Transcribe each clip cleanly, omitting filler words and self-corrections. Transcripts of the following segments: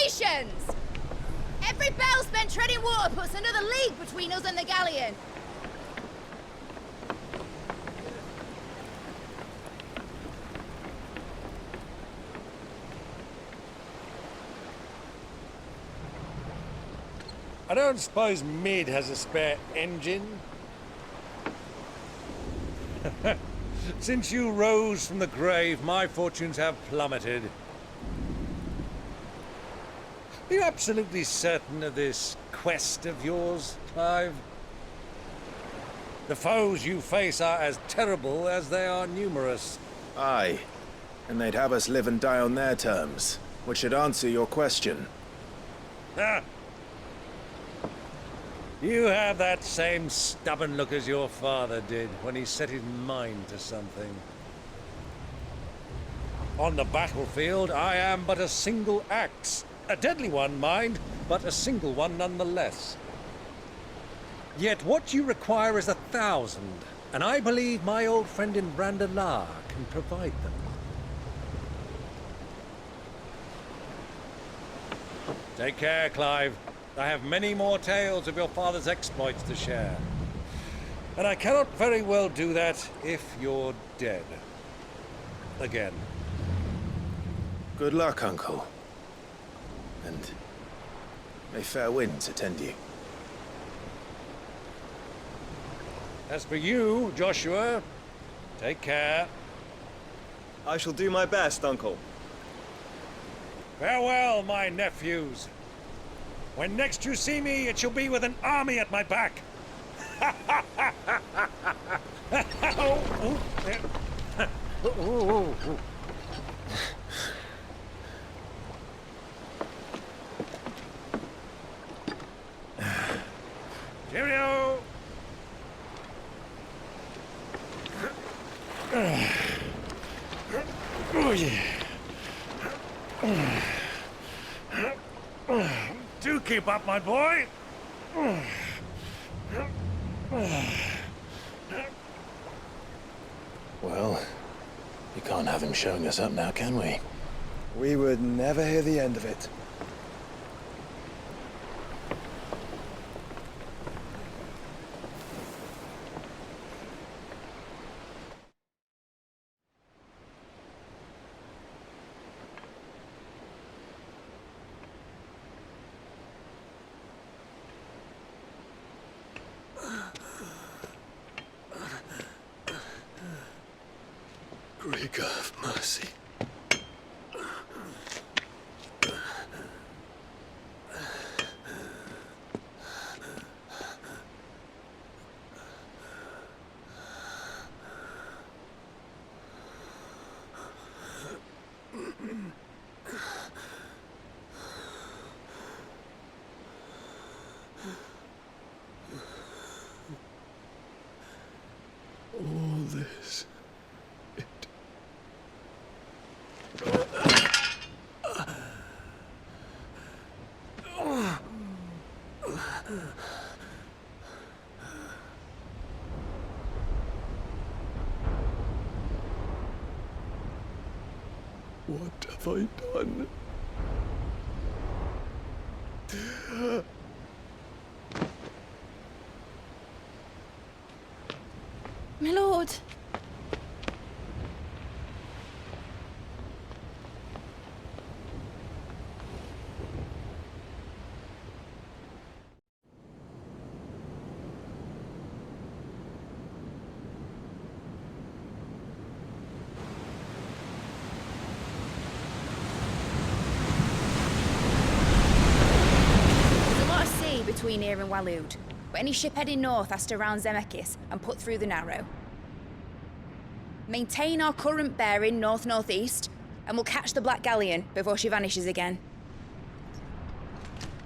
Congratulations! Every bell spent treading water puts another league between us and the galleon. I don't suppose Mid has a spare engine? Since you rose from the grave, my fortunes have plummeted. Are you absolutely certain of this quest of yours, Clive? The foes you face are as terrible as they are numerous. Aye, and they'd have us live and die on their terms, which should answer your question. Ha! You have that same stubborn look as your father did when he set his mind to something. On the battlefield, I am but a single axe. A deadly one, mind, but a single one nonetheless. Yet what you require is 1,000, and I believe my old friend in Brandalar can provide them. Take care, Clive. I have many more tales of your father's exploits to share. And I cannot very well do that if you're dead. Again. Good luck, Uncle. And may fair winds attend you. As for you, Joshua, take care. I shall do my best, Uncle. Farewell, my nephews. When next you see me, it shall be with an army at my back. Cheerio! Oh, yeah. Do keep up, my boy. Well, we can't have him showing us up now, can we? We would never hear the end of it. Great God of mercy. All this. What have I done? My lord. Between here and Waloed, but any ship heading north has to round Zemeckis and put through the Narrow. Maintain our current bearing north-northeast, and we'll catch the Black Galleon before she vanishes again.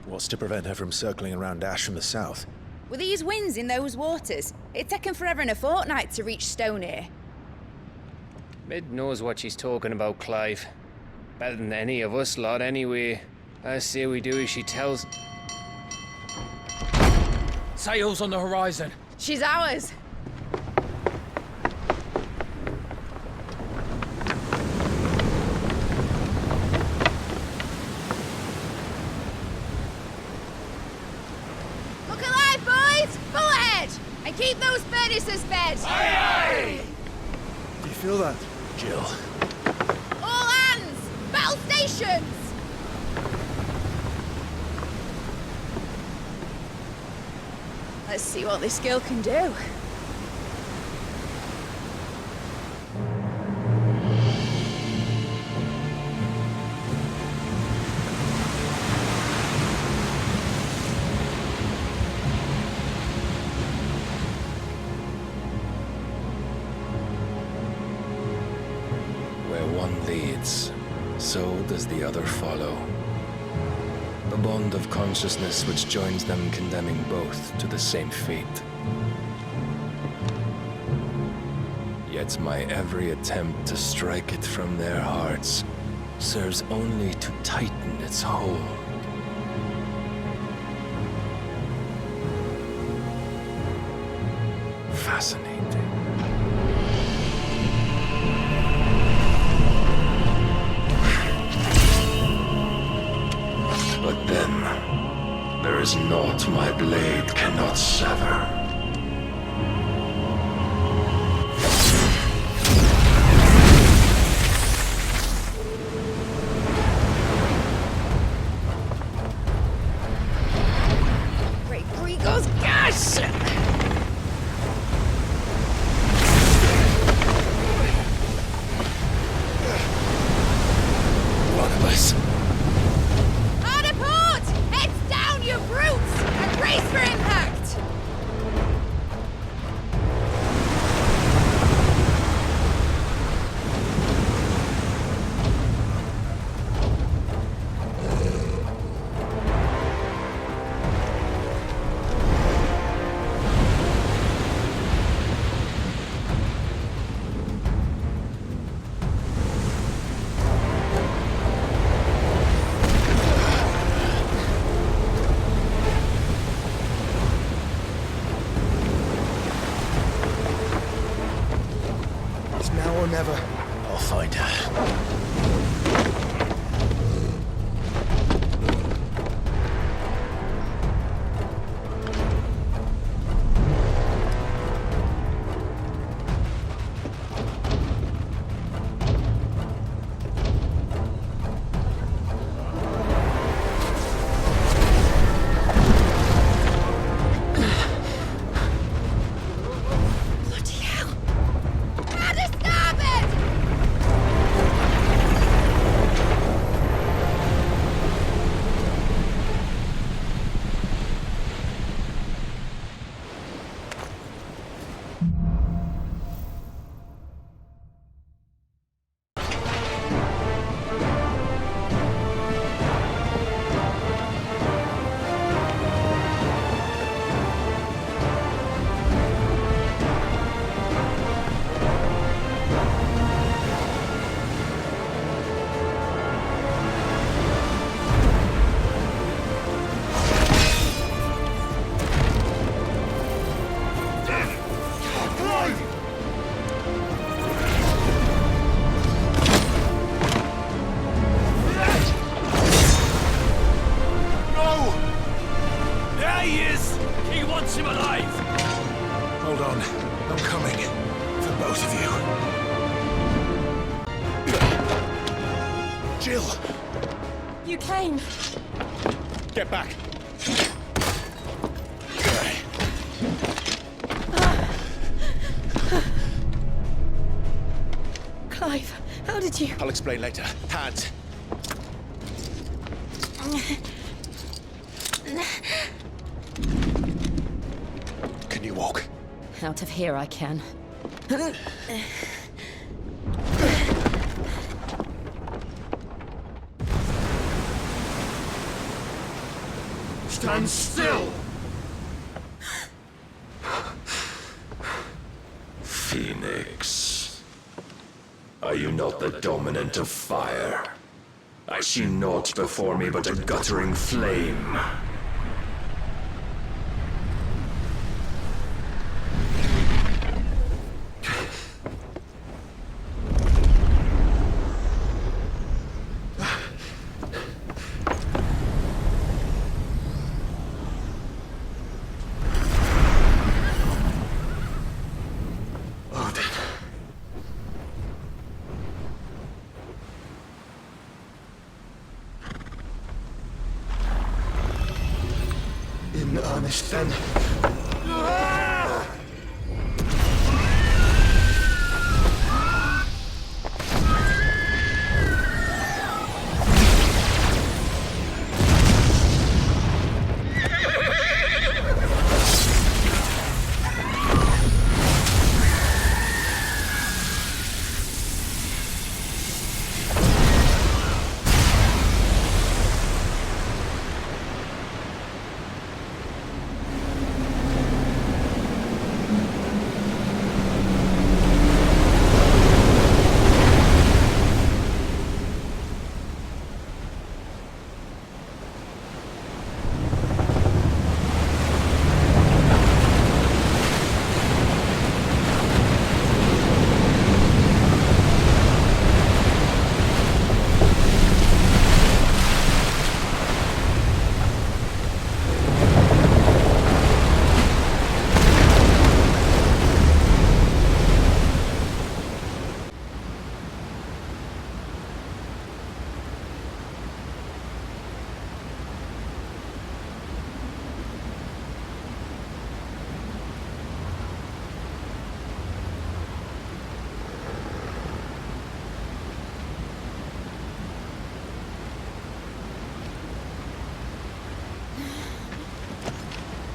What's to prevent her from circling around Ash from the south? With these winds in those waters, it'd taken forever and a fortnight to reach Stonehenge. Mid knows what she's talking about, Clive. Better than any of us lot, anyway. I say we do as she tells. Sails on the horizon. She's ours. And keep those furnaces fed! Do you feel that? Jill. All hands! Battle stations! Let's see what this girl can do. Where one leads, so does the other follow. The bond of consciousness which joins them condemning both to the same fate. Yet my every attempt to strike it from their hearts serves only to tighten its hold. Fascinating. But then, there is naught my blade cannot sever. Great Grigor's gosh! One of us. Hard port! Heads down, you brutes! And brace for impact! It's now or never. I'll find her. Bloody hell! Out of starboard! Hold on. I'm coming. For both of you. Jill! You came. Get back! Clive, how did you... I'll explain later. Hands! Can you walk? Out of here I can. Stand still! Phoenix. Are you not the dominant of fire? I see naught before me but a guttering flame. in earnest then.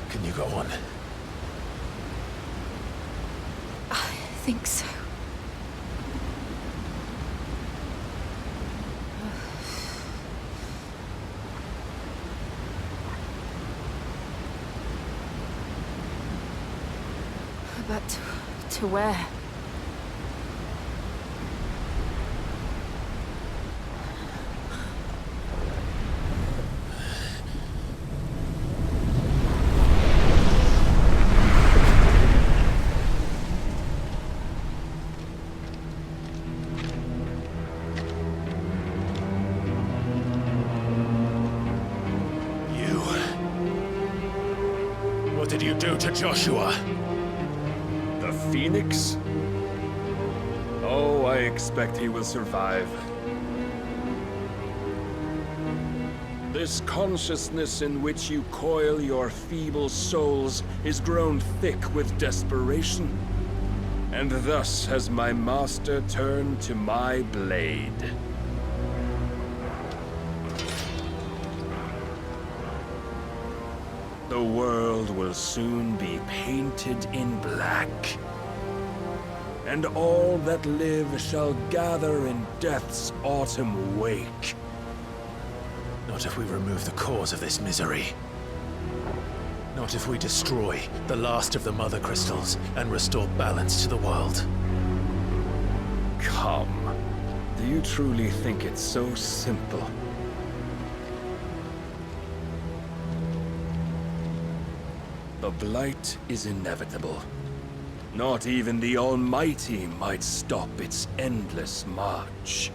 Can you go on? I think so. But to where? What did you do to Joshua? The Phoenix? Oh, I expect he will survive. This consciousness in which you coil your feeble souls is grown thick with desperation. And thus has my master turned to my blade. The world will soon be painted in black. And all that live shall gather in death's autumn wake. Not if we remove the cause of this misery. Not if we destroy the last of the Mother Crystals and restore balance to the world. Come. Do you truly think it's so simple? The Blight is inevitable. Not even the Almighty might stop its endless march.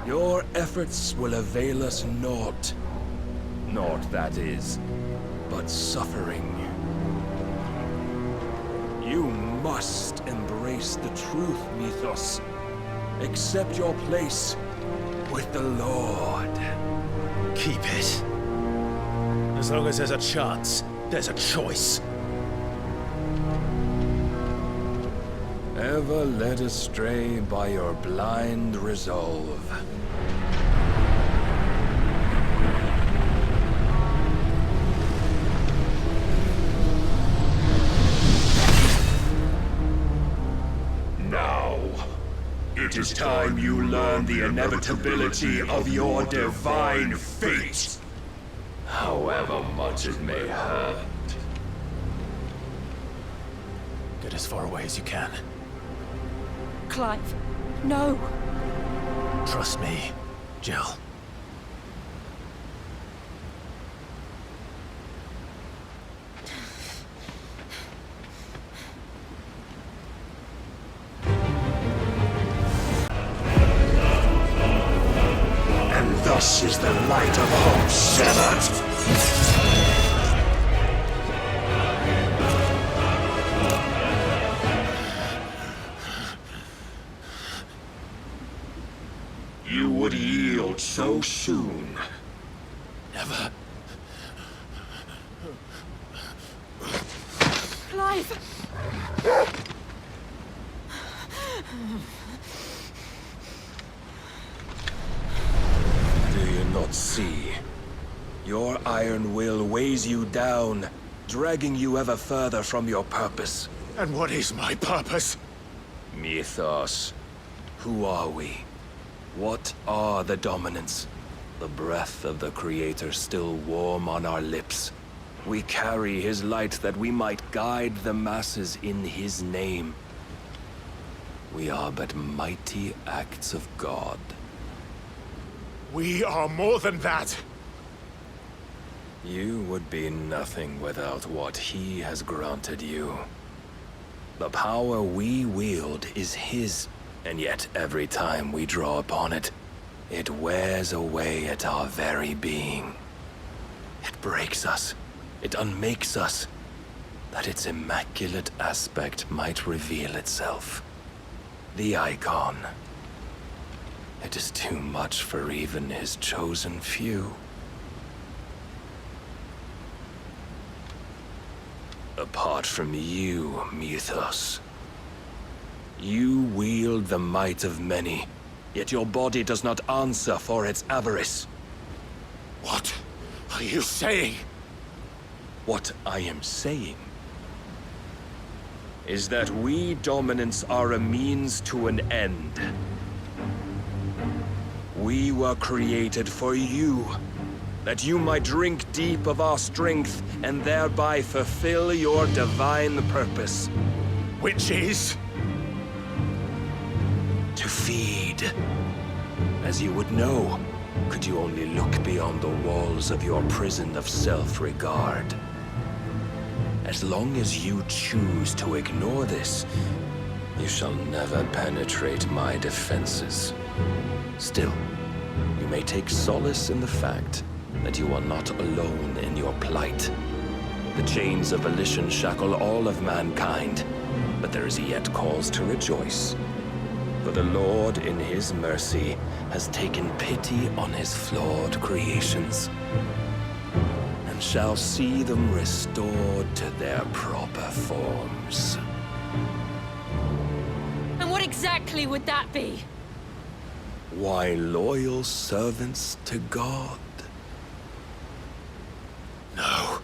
Your efforts will avail us naught. Naught, that is, but suffering. You must embrace the truth, Mythos. Accept your place with the Lord. Keep it. As long as there's a chance, there's a choice. Ever led astray by your blind resolve. Now, it is time you learn the inevitability of your divine fate. However much it may hurt. Get as far away as you can. Clive, no. Trust me, Jill. And thus is the light of hope severed. You would yield so Clive! Do you not see? Your iron will weighs you down, dragging you ever further from your purpose. And what is my purpose? Mythos. Who are we? What are the dominants? The breath of the Creator still warm on our lips. We carry his light that we might guide the masses in his name. We are but mighty acts of God. We are more than that. You would be nothing without what he has granted you. The power we wield is his, and yet every time we draw upon it, it wears away at our very being. It breaks us. It unmakes us, that its immaculate aspect might reveal itself. The Eikon. It is too much for even his chosen few. Apart from you, Mythos. You wield the might of many, yet your body does not answer for its avarice. What are you saying? What I am saying is that we dominants are a means to an end. We were created for you, that you might drink deep of our strength and thereby fulfill your divine purpose. Which is? To feed. As you would know, could you only look beyond the walls of your prison of self-regard. As long as you choose to ignore this, you shall never penetrate my defenses. Still, you may take solace in the fact that you are not alone in your plight. The chains of volition shackle all of mankind, but there is yet cause to rejoice. For the Lord, in his mercy, has taken pity on his flawed creations, and shall see them restored to their proper forms. And what exactly would that be? Why, loyal servants to God. No.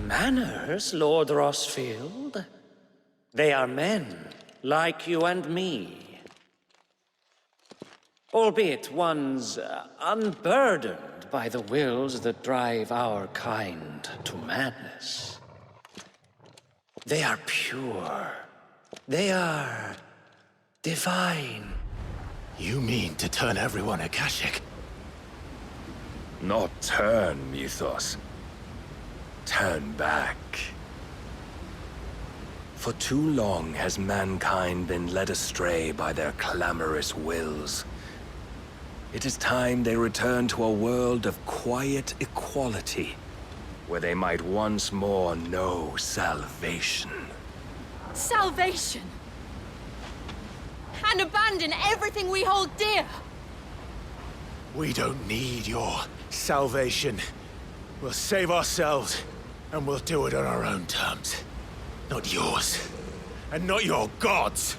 Manners, Lord Rosefield? They are men, like you and me. Albeit ones unburdened by the wills that drive our kind to madness. They are pure. They are divine. You mean to turn everyone Akashic? Not turn, Mythos. Turn back. For too long has mankind been led astray by their clamorous wills. It is time they return to a world of quiet equality, where they might once more know salvation. Salvation! And abandon everything we hold dear! We don't need your salvation. We'll save ourselves, and we'll do it on our own terms. Not yours. And not your gods!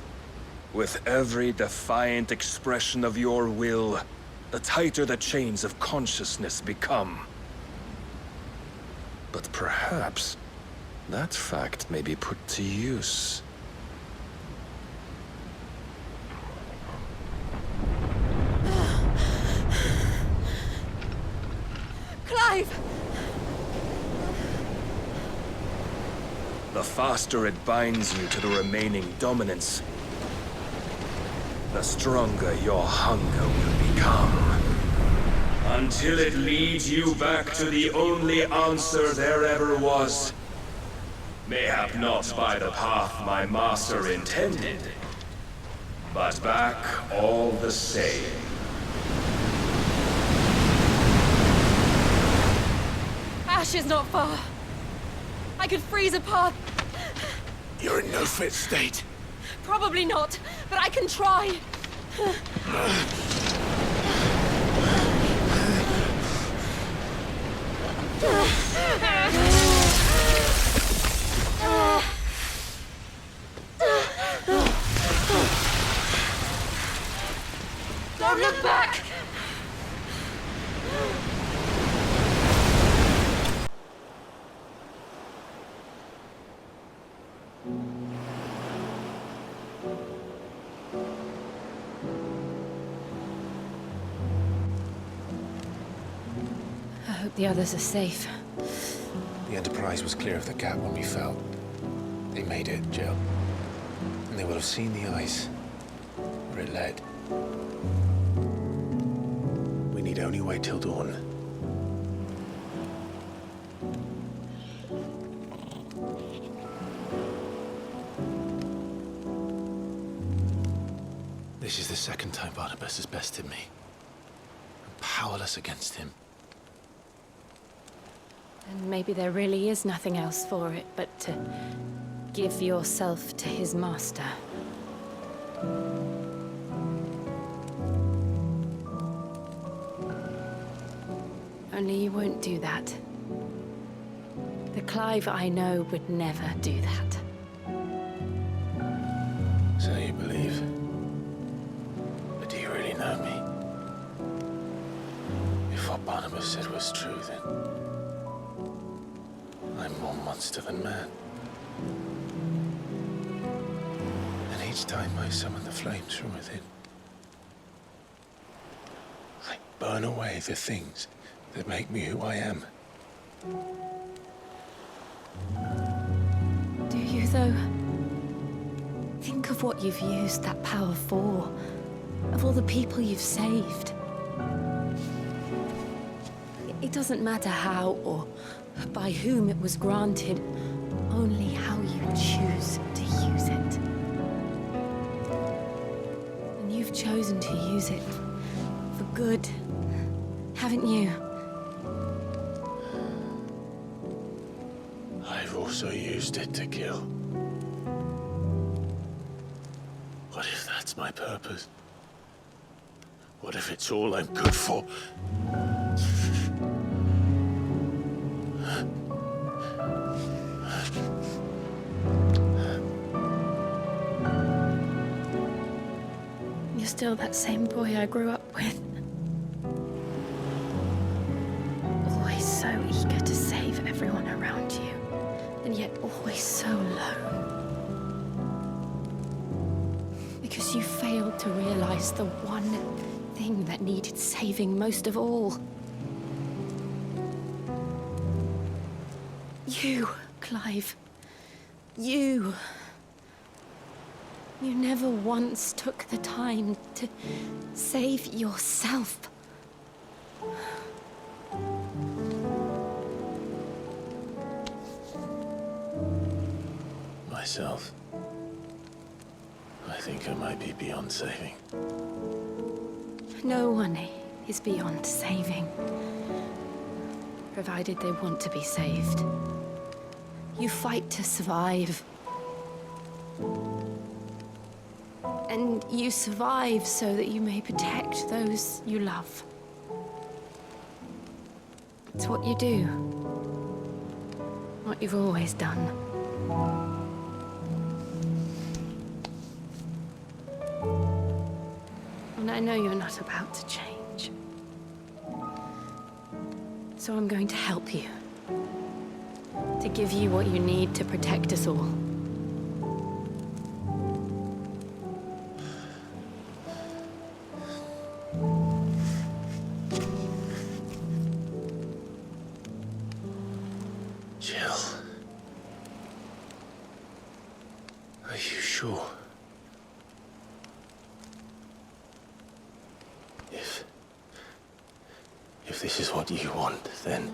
With every defiant expression of your will, the tighter the chains of consciousness become. But perhaps that fact may be put to use. Clive! The faster it binds you to the remaining dominance, the stronger your hunger will become. Until it leads you back to the only answer there ever was. Mayhap not by the path my master intended, but back all the same. Ash is not far. I could freeze a path. You're in no fit state. Probably not, but I can try. hope the others are safe. The Enterprise was clear of the gap when we fell. They made it, Jill. And they will have seen the ice where it led. We need only wait till dawn. This is the second time Barnabas has bested me. I'm powerless against him. And maybe there really is nothing else for it but to give yourself to his master. Only you won't do that. The Clive I know would never do that. So you believe? But do you really know me? If what Barnabas said was true, then I'm more monster than man. And each time I summon the flames from within, I burn away the things that make me who I am. Do you, though? Think of what you've used that power for, of all the people you've saved. It doesn't matter how or by whom it was granted, only how you choose to use it. And you've chosen to use it for good, haven't you? I've also used it to kill. What if that's my purpose? What if it's all I'm good for? You're still that same boy I grew up with. Always so eager to save everyone around you, and yet always so lone. Because you failed to realize the one thing that needed saving most of all. You, Clive. You. You never once took the time to save yourself. Myself. I think I might be beyond saving. No one is beyond saving, provided they want to be saved. You fight to survive. And you survive so that you may protect those you love. It's what you do. What you've always done. And I know you're not about to change. So I'm going to help you. To give you what you need to protect us all. Jill. Are you sure? If this is what you want, then...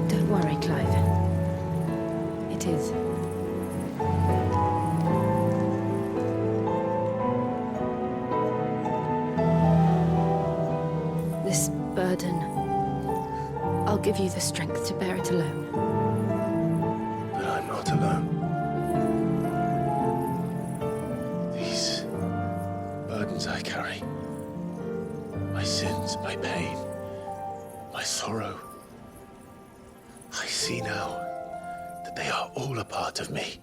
Don't worry, Clive. It is. This burden, I'll give you the strength to bear it alone. But I'm not alone. These burdens I carry, my sins, my pain, my sorrow, I see now that they are all a part of me.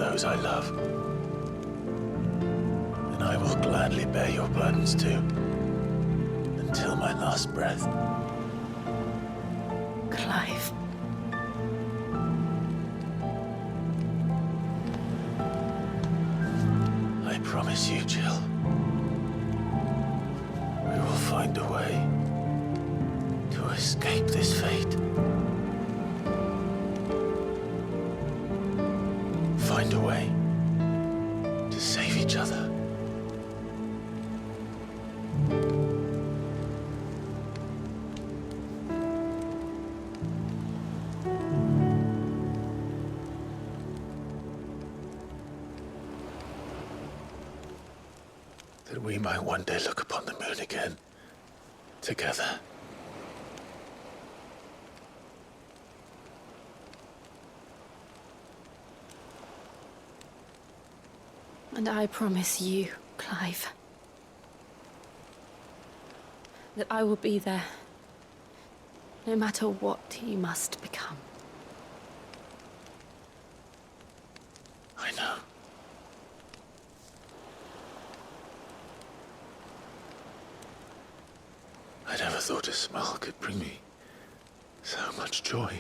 those I love. And I will gladly bear your burdens too, until my last breath. Clive. I promise you, Jill. We will find a way to escape this fate. Find a way to save each other. That we might one day look upon the moon again, together. And I promise you, Clive, that I will be there, no matter what you must become. I know. I never thought a smile could bring me so much joy.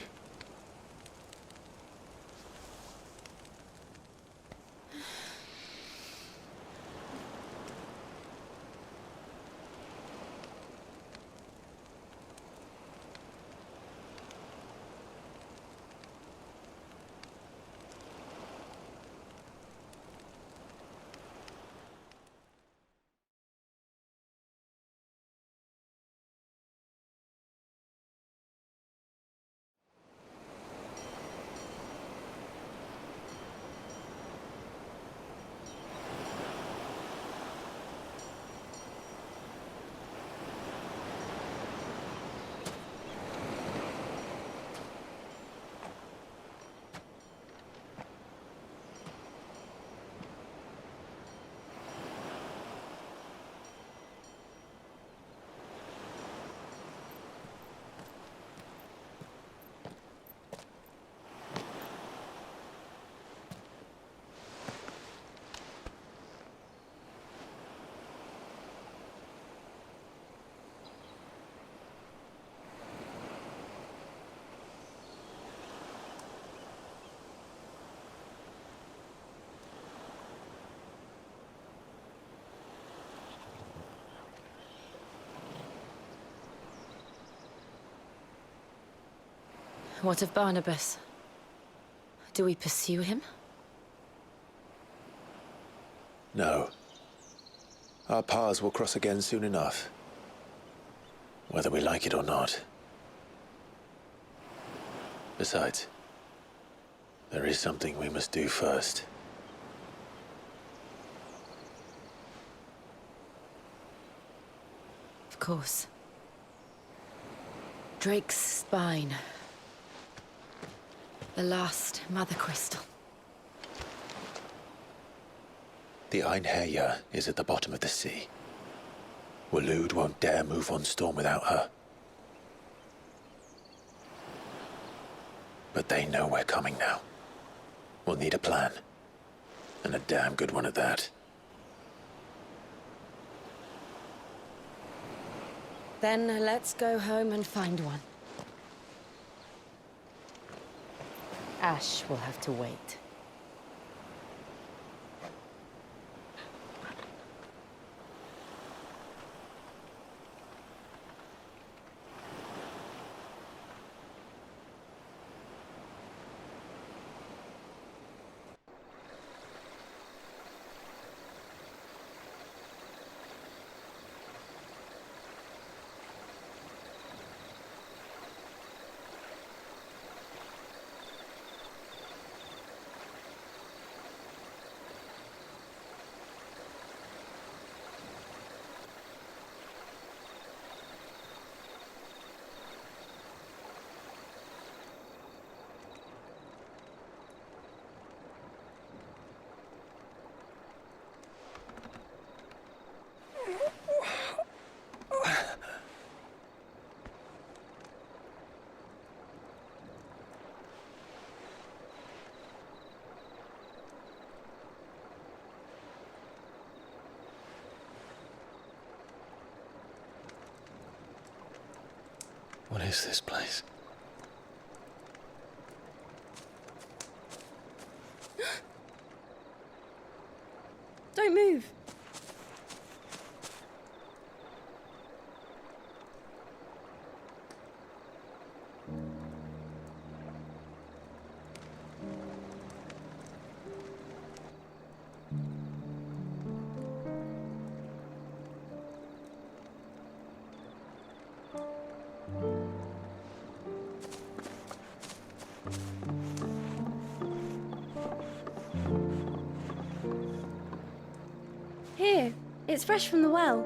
What of Barnabas? Do we pursue him? No. Our paths will cross again soon enough. Whether we like it or not. Besides, there is something we must do first. Of course. Drake's spine. The last Mother Crystal. The Einherja is at the bottom of the sea. Waloed won't dare move on Storm without her. But they know we're coming now. We'll need a plan. And a damn good one at that. Then let's go home and find one. Ash will have to wait. What is this place? Don't move. Here, it's fresh from the well.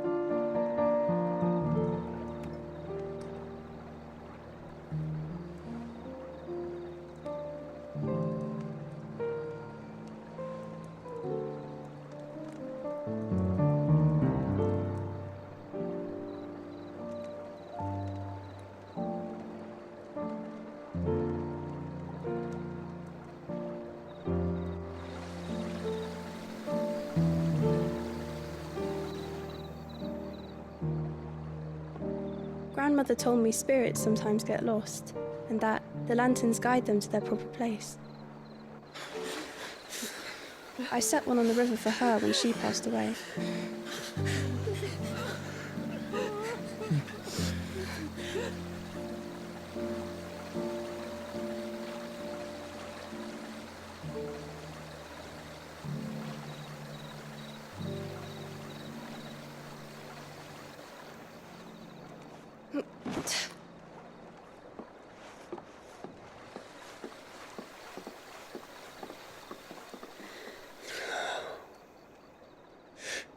Grandmother told me spirits sometimes get lost, and that the lanterns guide them to their proper place. I set one on the river for her when she passed away.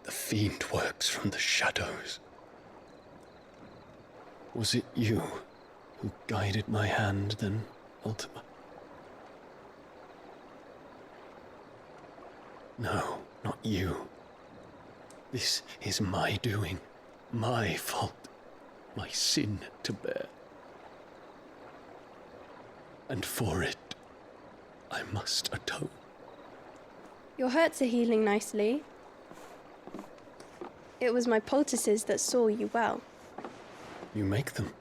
The fiend works from the shadows. Was it you who guided my hand then, Ultima? No, not you. This is my doing, my fault, my sin to bear. And for it, I must atone. Your hurts are healing nicely. It was my poultices that saw you well. You make them?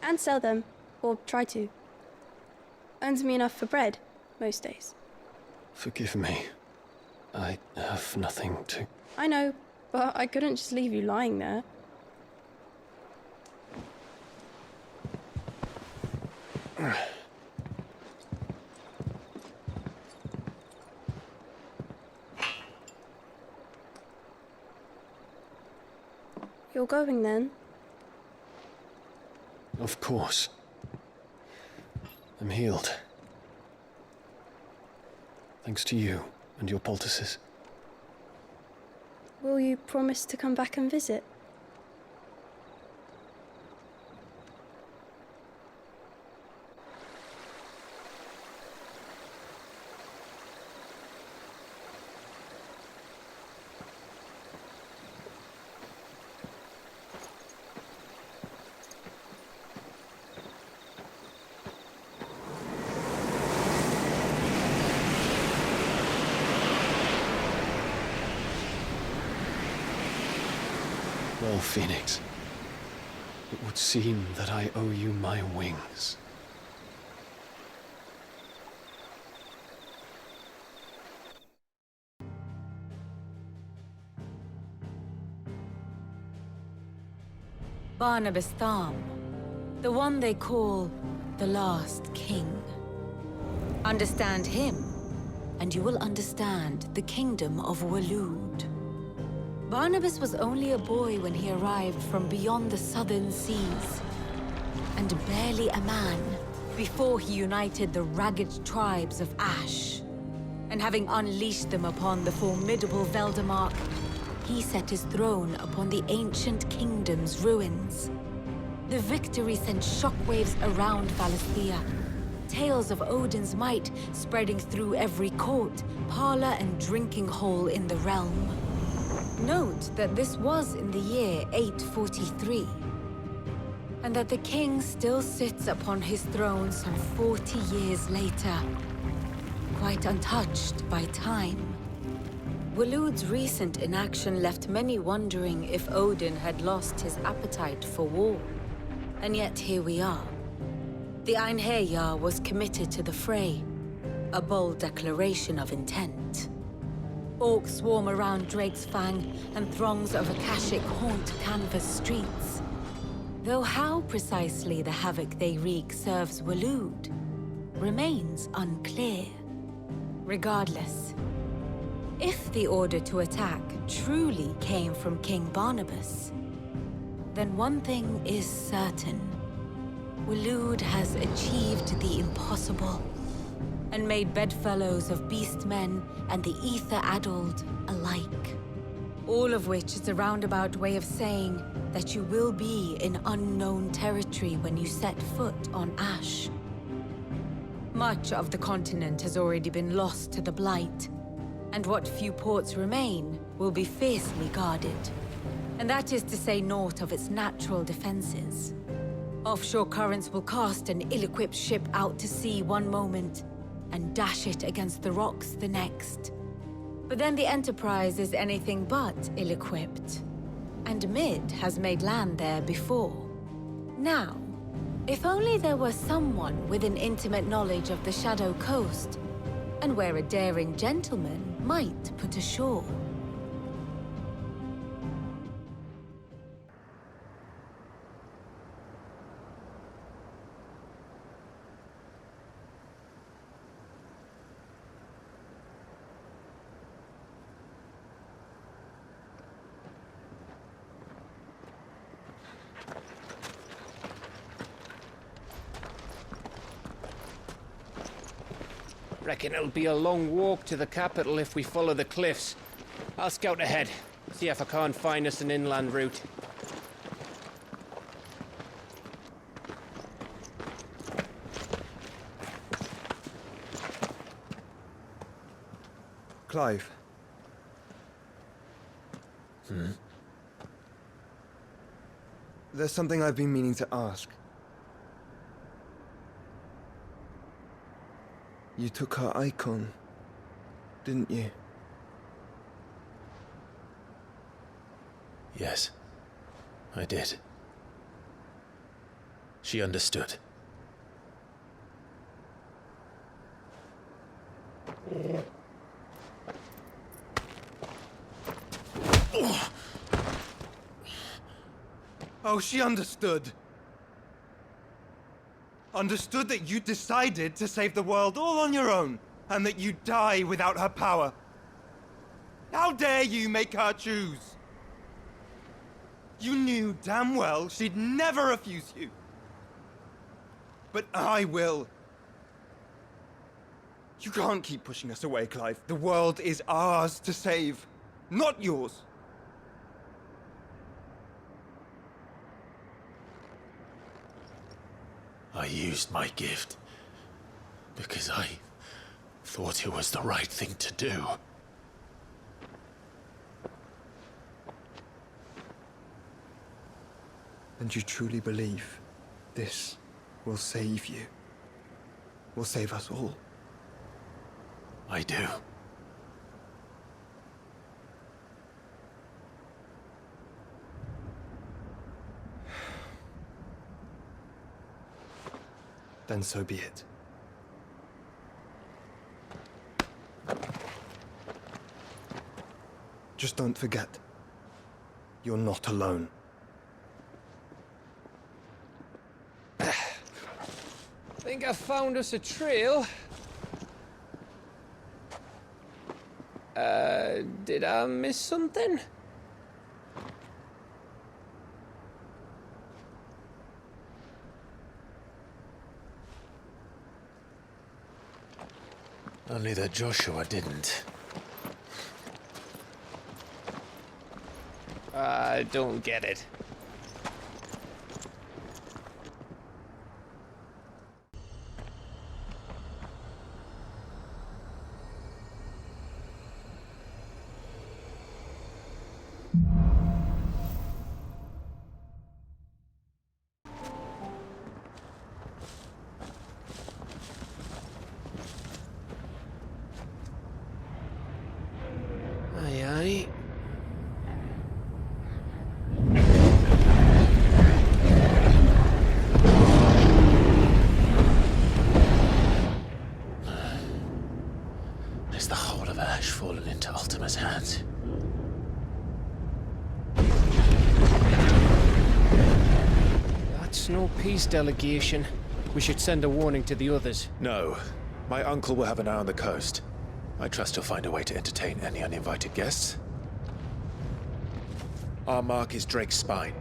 And sell them, or try to. Earns me enough for bread, most days. Forgive me. I have nothing to... I know, but I couldn't just leave you lying there. You're going then? Of course. I'm healed. Thanks to you and your poultices. Will you promise to come back and visit? Well, Phoenix, it would seem that I owe you my wings. Barnabas Tharm, the one they call the Last King. Understand him, and you will understand the kingdom of Waloed. Barnabas was only a boy when he arrived from beyond the southern seas, and barely a man before he united the ragged tribes of Ash. And having unleashed them upon the formidable Veldemark, he set his throne upon the ancient kingdom's ruins. The victory sent shockwaves around Valisthea, tales of Odin's might spreading through every court, parlor, and drinking hole in the realm. Note that this was in the year 843, and that the king still sits upon his throne some 40 years later, quite untouched by time. Waloed's recent inaction left many wondering if Odin had lost his appetite for war. And yet here we are. The Einherjar was committed to the fray, a bold declaration of intent. Orcs swarm around Drake's Fang, and throngs of Akashic haunt canvas streets. Though how precisely the havoc they wreak serves Waloed remains unclear. Regardless, if the order to attack truly came from King Barnabas, then one thing is certain. Waloed has achieved the impossible, and made bedfellows of beastmen and the ether-addled alike. All of which is a roundabout way of saying that you will be in unknown territory when you set foot on Ash. Much of the continent has already been lost to the Blight, and what few ports remain will be fiercely guarded. And that is to say naught of its natural defenses. Offshore currents will cast an ill-equipped ship out to sea one moment, and dash it against the rocks the next. But then the Enterprise is anything but ill-equipped. And Mid has made land there before. Now, if only there were someone with an intimate knowledge of the Shadow Coast, and where a daring gentleman might put ashore. Reckon it'll be a long walk to the capital if we follow the cliffs. I'll scout ahead, see if I can't find us an inland route. Clive. There's something I've been meaning to ask. You took her Eikon, didn't you? Yes, I did. She understood. Oh, she understood. Understood that you decided to save the world all on your own, and that you'd die without her power. How dare you make her choose? You knew damn well she'd never refuse you. But I will. You can't keep pushing us away, Clive. The world is ours to save, not yours. I used my gift because I thought it was the right thing to do. And you truly believe this will save you? Will save us all? I do. Then so be it. Just don't forget, you're not alone. Think I found us a trail. Did I miss something? Only that Joshua didn't. I don't get it. into Ultima's hands. That's no peace delegation. We should send a warning to the others. No. My uncle will have an eye on the coast. I trust he'll find a way to entertain any uninvited guests. Our mark is Drake's Spine,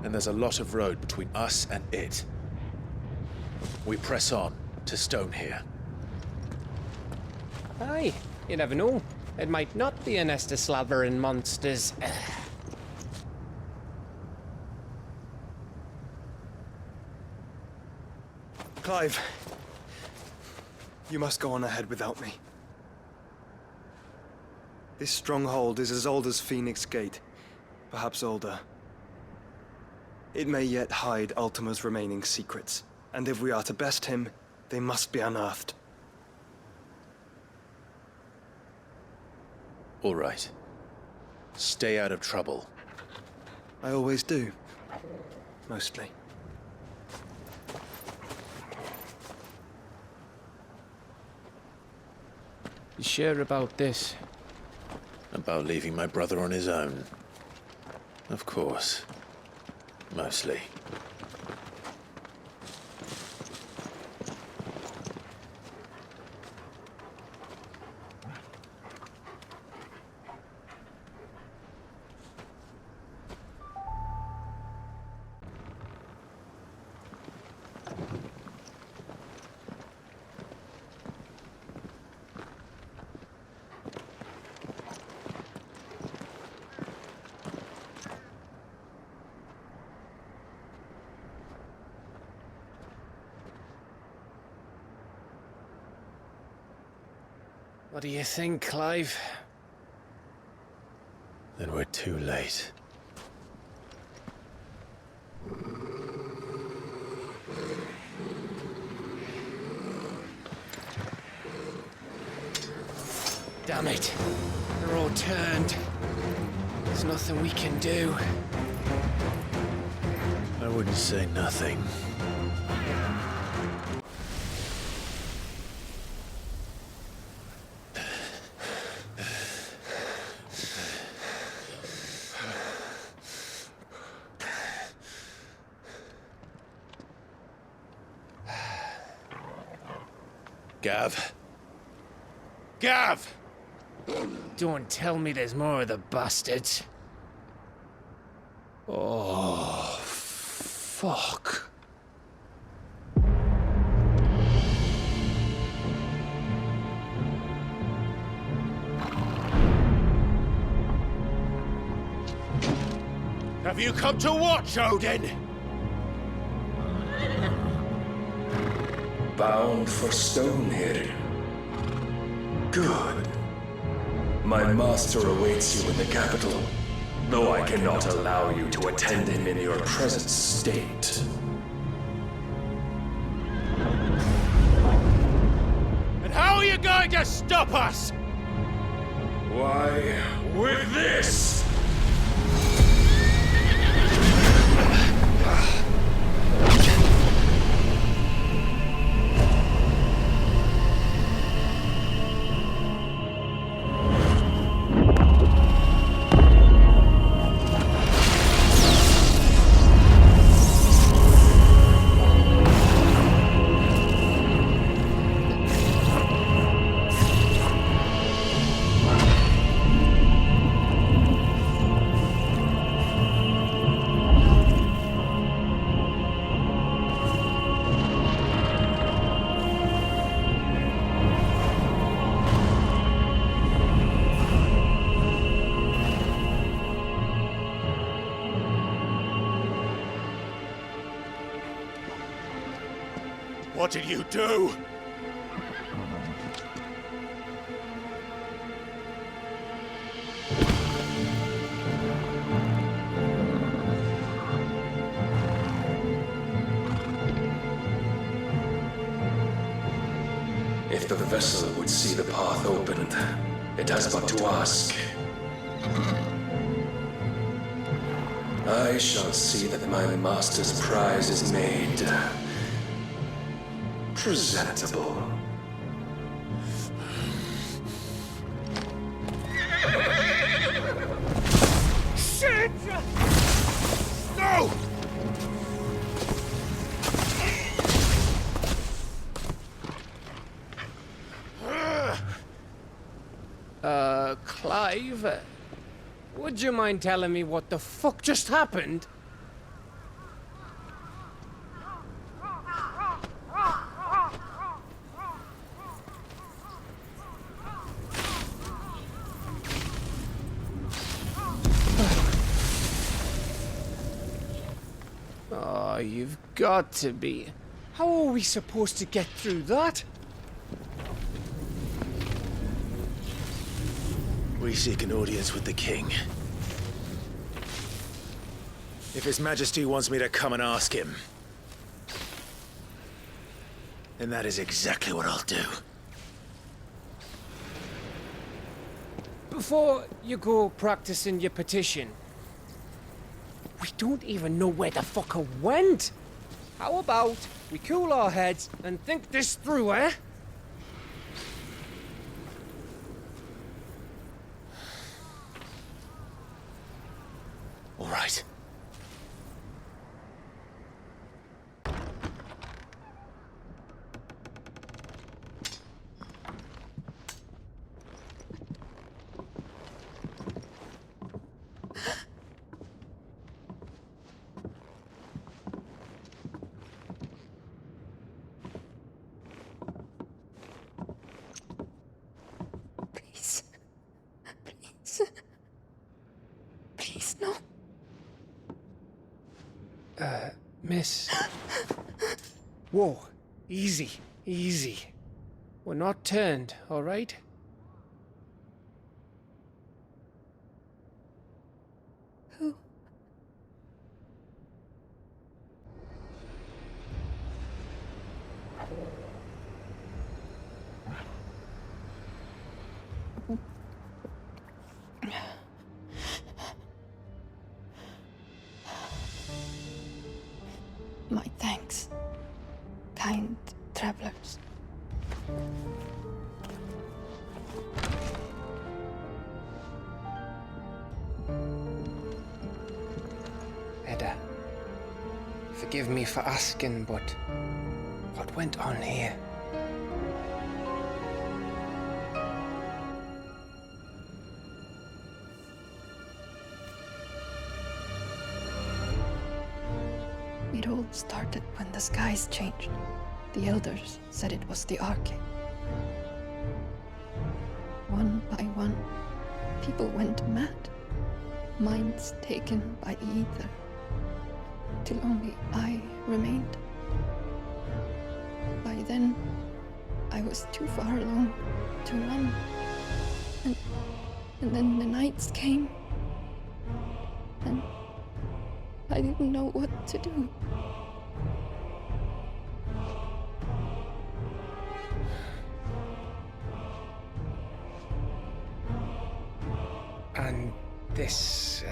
and there's a lot of road between us and it. We press on to Stone here. Aye, you never know. It might not be a nest of slavering monsters. Clive, you must go on ahead without me. This stronghold is as old as Phoenix Gate, perhaps older. It may yet hide Ultima's remaining secrets, and if we are to best him, they must be unearthed. All right. Stay out of trouble. I always do. Mostly. You sure about this? About leaving my brother on his own. Of course. Mostly. What do you think, Clive? Then we're too late. Damn it. They're all turned. There's nothing we can do. I wouldn't say nothing. Gav? Gav! Don't tell me there's more of the bastards. Oh, fuck. Have you come to watch, Odin? Bound for Stonehill. Good. My master awaits you in the capital, though I cannot allow you to attend him in your present state. And how are you going to stop us? Why, with this! What did you do? If the vessel would see the path opened, it has but to ask. I shall see that my master's prize is made presentable. Clive, would you mind telling me what the fuck just happened? Oh, you've got to be. How are we supposed to get through that? We seek an audience with the king. If His Majesty wants me to come and ask him, then that is exactly what I'll do. Before you go practicing your petition, we don't even know where the fucker went. How about we cool our heads and think this through, eh? All right. Please. Please. Please, no. Miss. Whoa. Easy. Easy. We're not turned, all right? Who? My thanks, kind travelers. Edda, forgive me for asking, but what went on here? It all started when the skies changed. The elders said it was the Arcade. One by one, people went mad. Minds taken by the ether. Till only I remained. By then, I was too far along to run. And then the nights came. And I didn't know what to do. And this,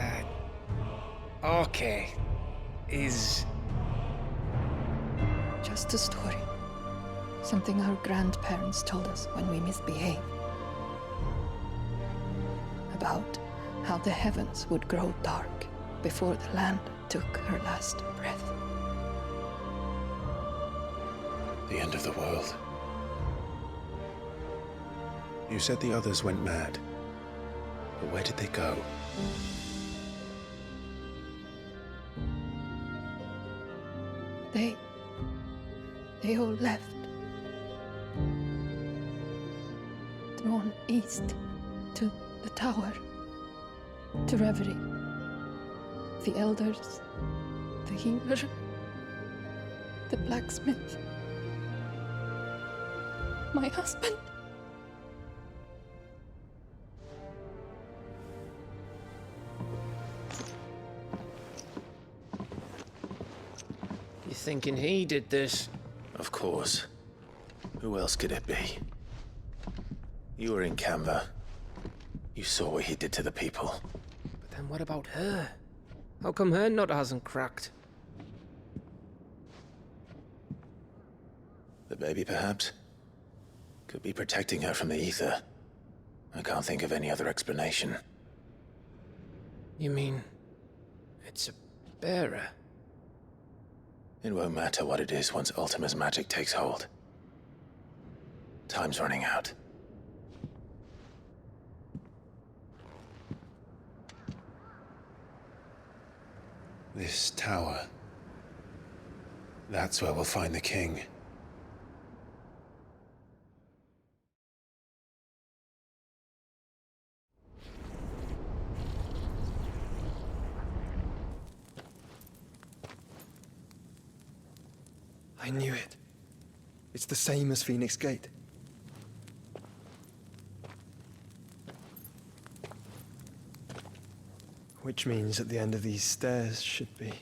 Arcade is... Just a story. Something our grandparents told us when we misbehaved. About how the heavens would grow dark before the land took her last breath. The end of the world. You said the others went mad. But where did they go? They all left. Drawn east to the tower, to reverie. The elders, the healer, the blacksmith, my husband. You thinking he did this? Of course. Who else could it be? You were in Canva. You saw what he did to the people. But then what about her? How come her nut hasn't cracked? The baby, perhaps? Could be protecting her from the ether. I can't think of any other explanation. You mean... it's a bearer? It won't matter what it is once Ultima's magic takes hold. Time's running out. This tower. That's where we'll find the king. I knew it. It's the same as Phoenix Gate. Which means at the end of these stairs should be...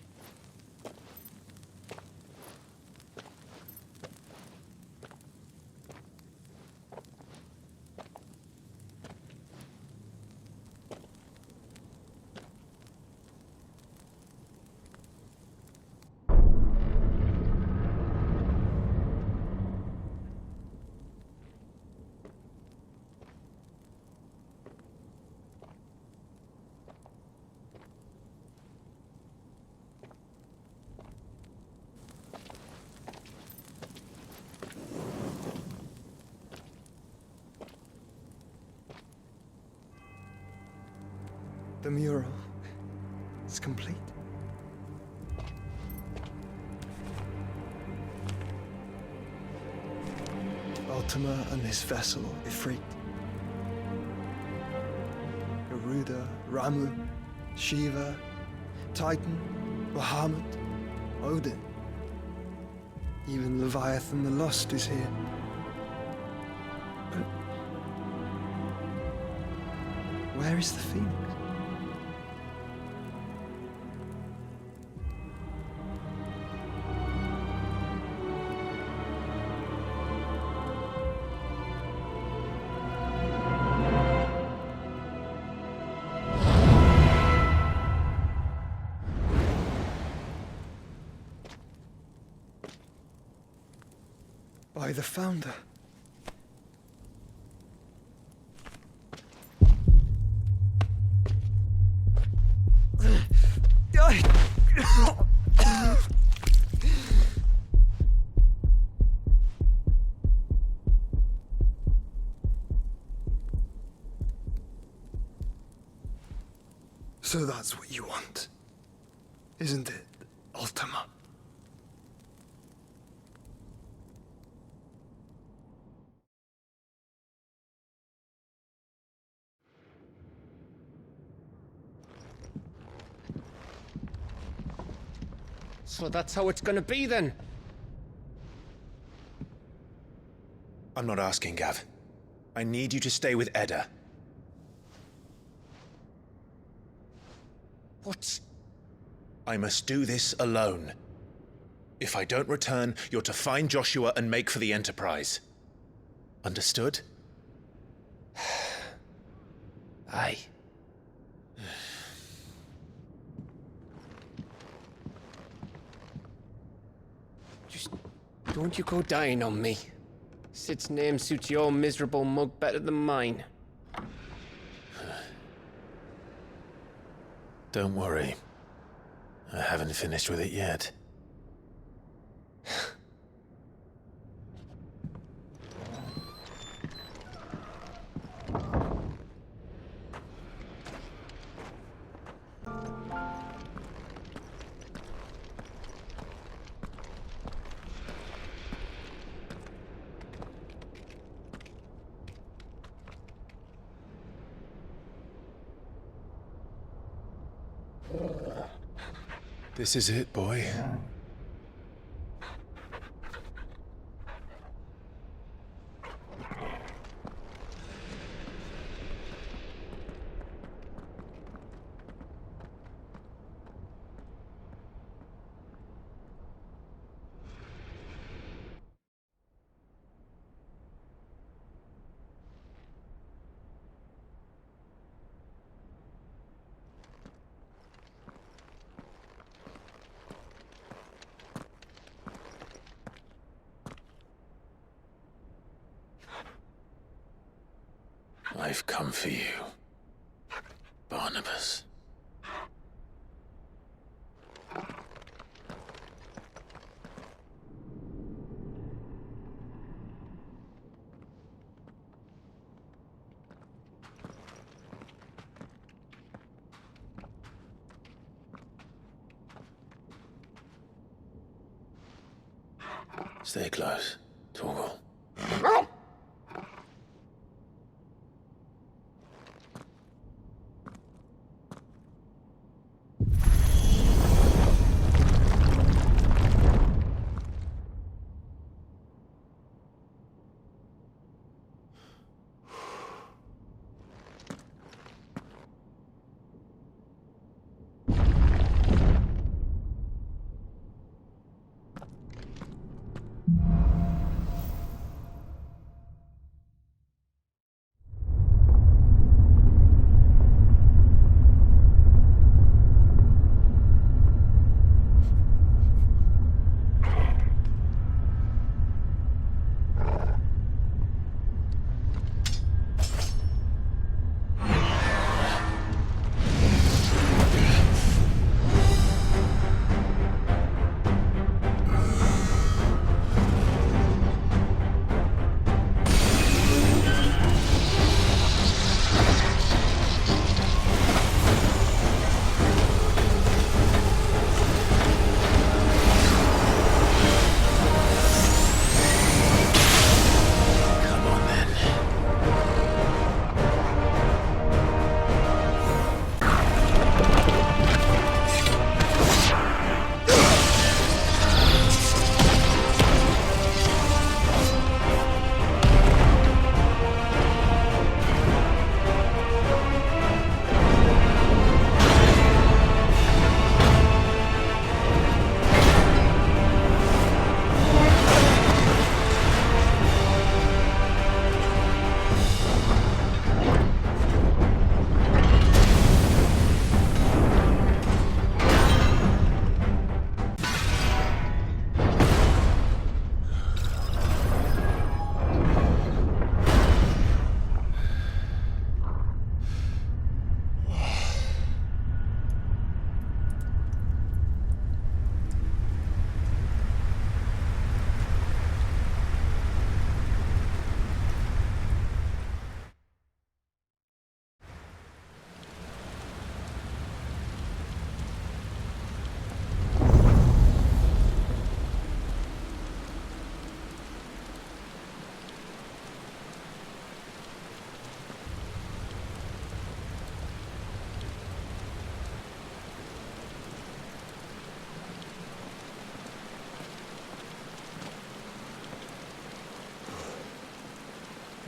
The mural is complete. Ultima and his vessel, Ifrit. Garuda, Ramu, Shiva, Titan, Bahamut, Odin. Even Leviathan the Lost is here. But where is the Phoenix? By the Founder. So that's what you want, isn't it, Ultima? So that's how it's gonna be then? I'm not asking, Gav. I need you to stay with Edda. What? I must do this alone. If I don't return, you're to find Joshua and make for the Enterprise. Understood? Aye. Just don't you go dying on me. Sid's name suits your miserable mug better than mine. Don't worry. I haven't finished with it yet. This is it, boy. I've come for you, Barnabas. Stay close, Torgal.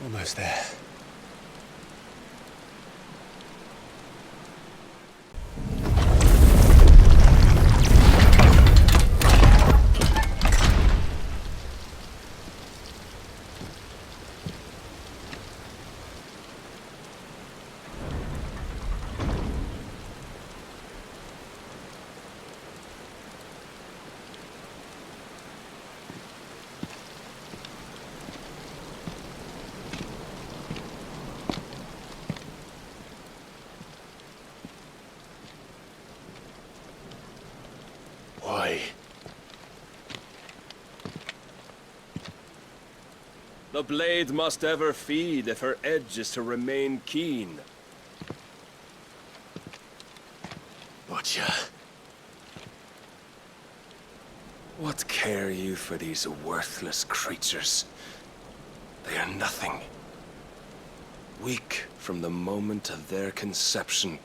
Almost there. Why? The blade must ever feed if her edge is to remain keen. Butcher. What care you for these worthless creatures? They are nothing. Weak from the moment of their conception,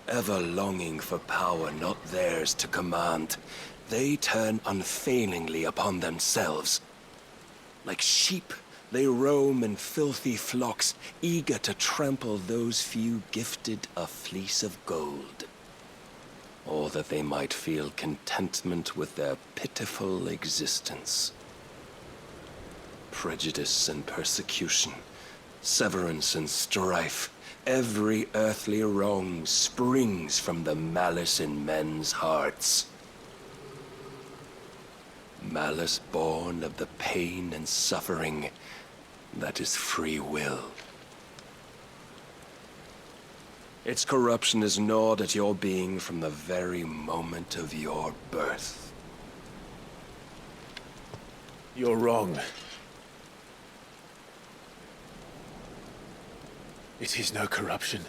ever longing for power not theirs to command, they turn unfailingly upon themselves. Like sheep, they roam in filthy flocks, eager to trample those few gifted a fleece of gold. Or that they might feel contentment with their pitiful existence. Prejudice and persecution, severance and strife, every earthly wrong springs from the malice in men's hearts. Malice born of the pain and suffering that is free will. Its corruption is gnawed at your being from the very moment of your birth. You're wrong. It is no corruption.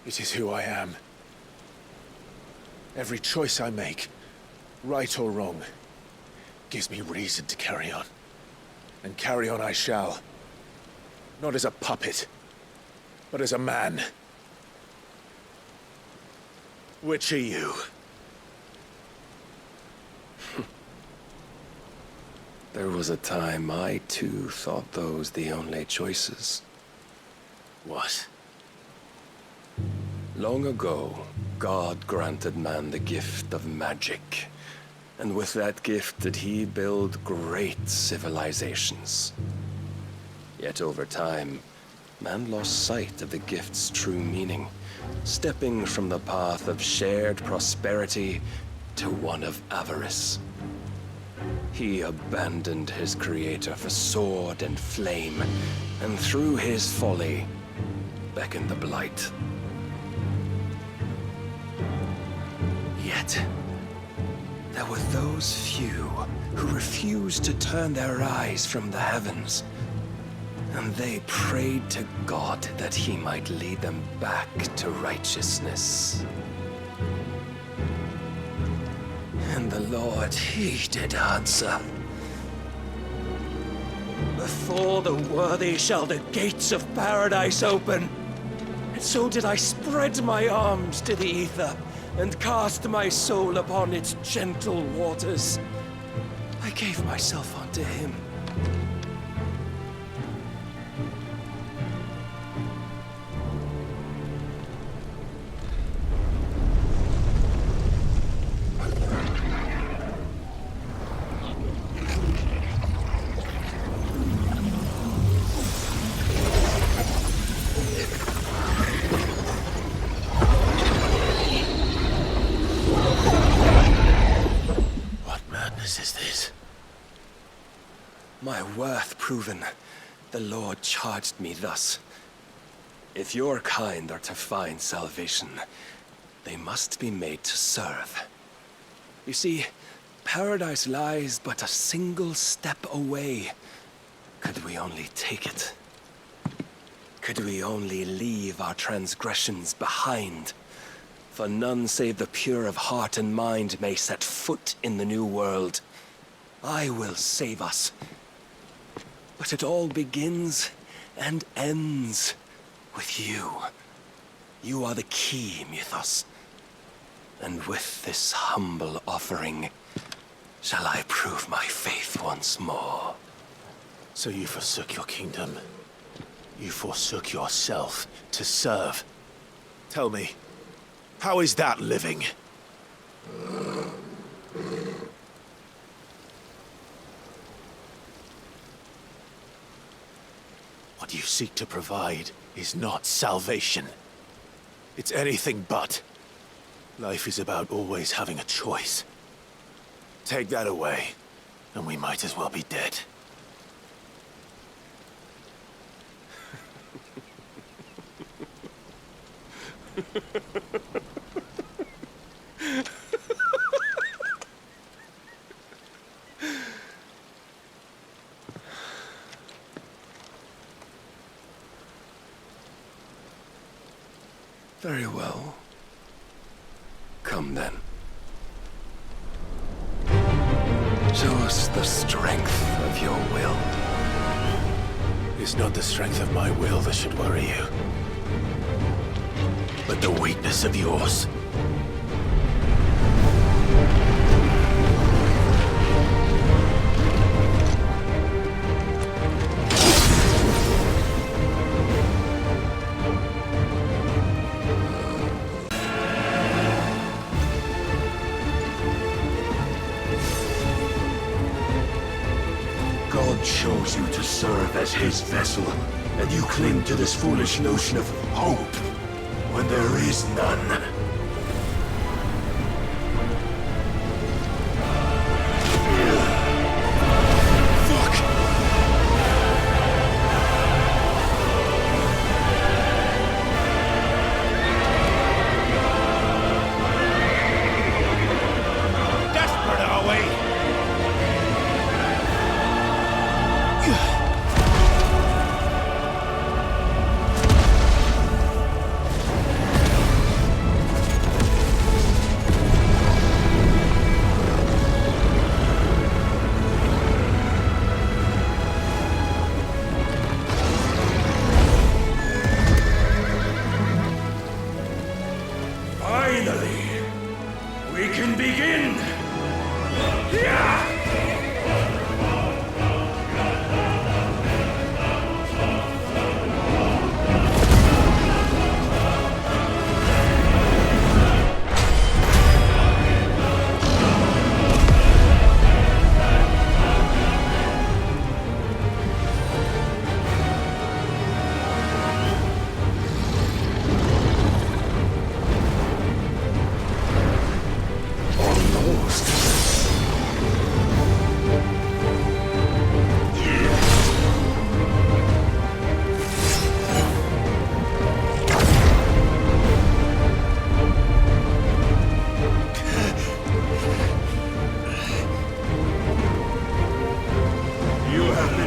It is who I am. Every choice I make, right or wrong, gives me reason to carry on. And carry on I shall. Not as a puppet, but as a man. Which are you? There was a time I too thought those the only choices. What? Long ago, God granted man the gift of magic. And with that gift did he build great civilizations. Yet over time, man lost sight of the gift's true meaning, stepping from the path of shared prosperity to one of avarice. He abandoned his creator for sword and flame, and through his folly, beckoned the blight. Yet, there were those few who refused to turn their eyes from the heavens, and they prayed to God that he might lead them back to righteousness. And the Lord, he did answer. Before the worthy shall the gates of paradise open. And so did I spread my arms to the ether, and cast my soul upon its gentle waters. I gave myself unto him. My worth proven, the Lord charged me thus. If your kind are to find salvation, they must be made to serve. You see, paradise lies but a single step away. Could we only take it? Could we only leave our transgressions behind? For none save the pure of heart and mind may set foot in the new world. I will save us. But it all begins and ends with you. You are the key, Mythos. And with this humble offering, shall I prove my faith once more. So you forsook your kingdom. You forsook yourself to serve. Tell me, how is that living? What you seek to provide is not salvation. It's anything but. Life is about always having a choice. Take that away, and we might as well be dead. Very well. Come then. Show us the strength of your will. It's not the strength of my will that should worry you, but the weakness of yours. God chose you to serve as his vessel, and you cling to this foolish notion of hope when there is none. We can begin! Yeah!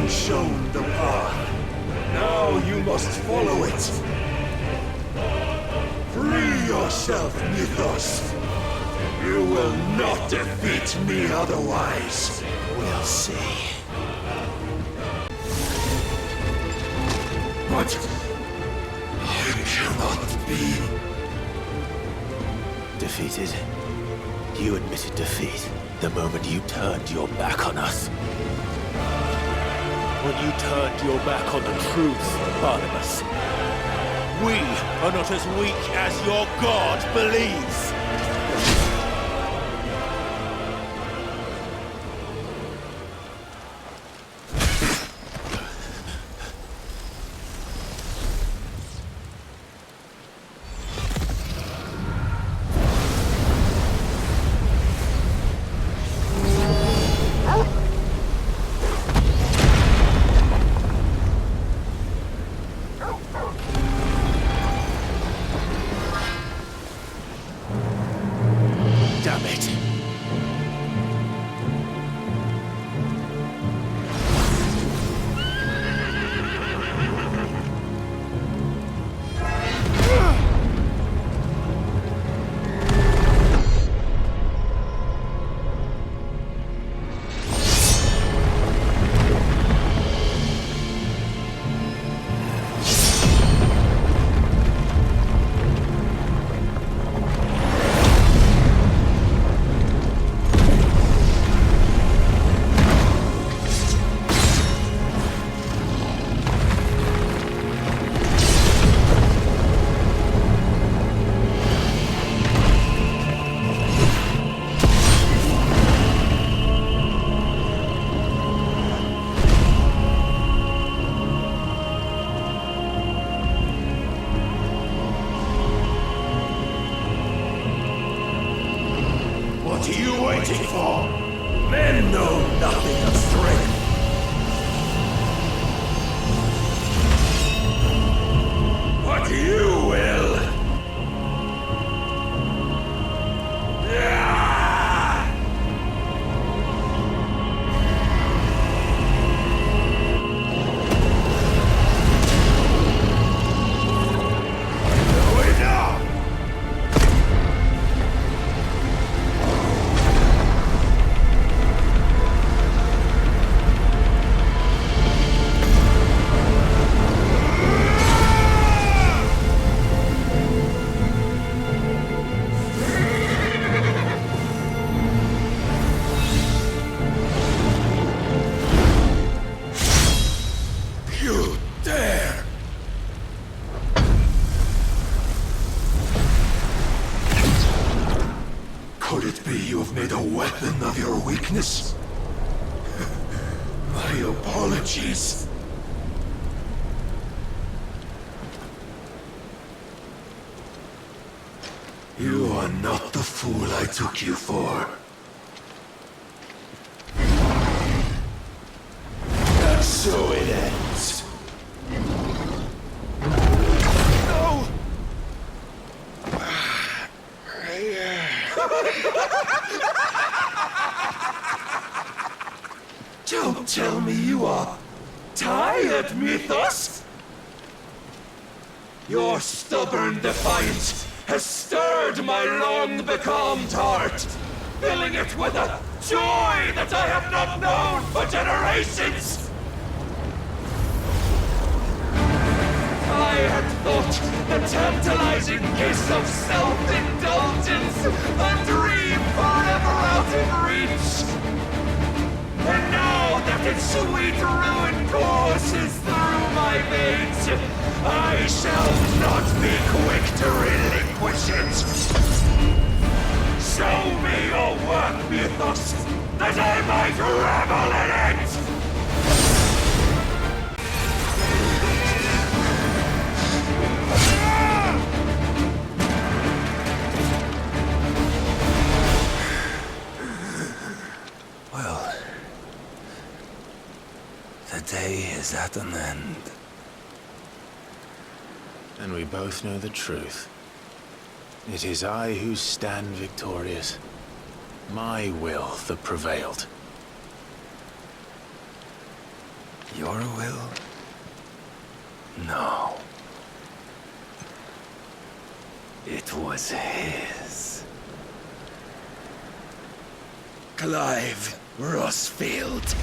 Shown the path. Now you must follow it. Free yourself, Mythos. You will not defeat me otherwise. We'll see. But it cannot be. Defeated? You admitted defeat the moment you turned your back on us. When you turned your back on the truth, Barnabas. We are not as weak as your god believes! Damn it! What are you waiting for? Men know nothing of strength. But you will. Could it be you have made a weapon of your weakness? My apologies. You are not the fool I took you for. And so it ends. No! Don't tell me you are tired, Mythos! Your stubborn defiance has stirred my long-becalmed heart, filling it with a joy that I have not known for generations! I had thought the tantalizing kiss of self-indulgence a dream I shall not be quick to relinquish it! Show me your work, Mythos, that I might revel in it! Well, the day is at an end. And we both know the truth. It is I who stand victorious. My will that prevailed. Your will? No. It was his. Clive Rosefield.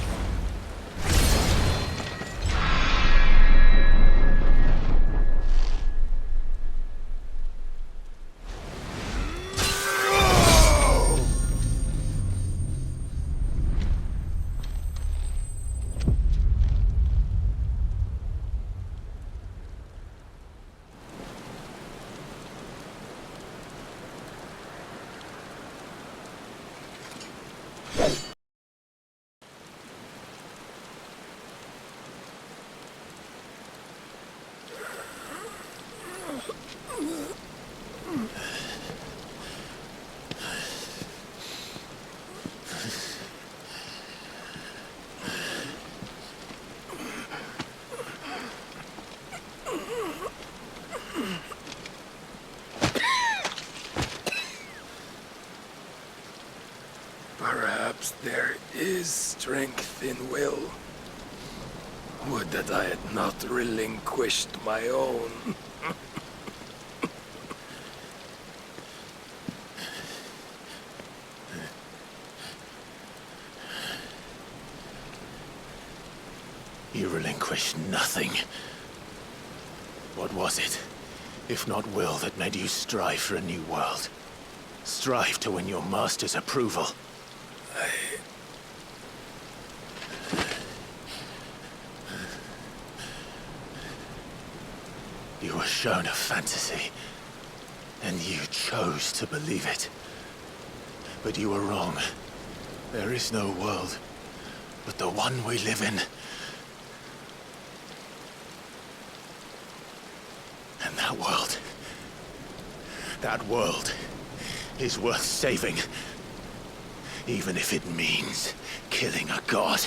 Perhaps there is strength in will. Would that I had not relinquished my own. You relinquished nothing. What was it, if not will, that made you strive for a new world? Strive to win your master's approval? You were shown a fantasy, and you chose to believe it. But you were wrong. There is no world, but the one we live in. And that world is worth saving, even if it means killing a god.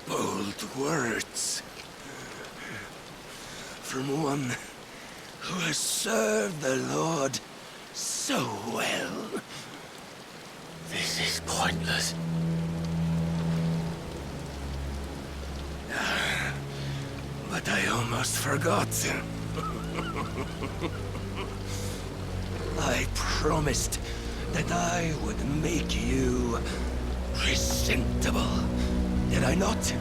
Bold words. From one who has served the Lord so well. This is pointless. But I almost forgot. I promised that I would make you presentable. Did I not?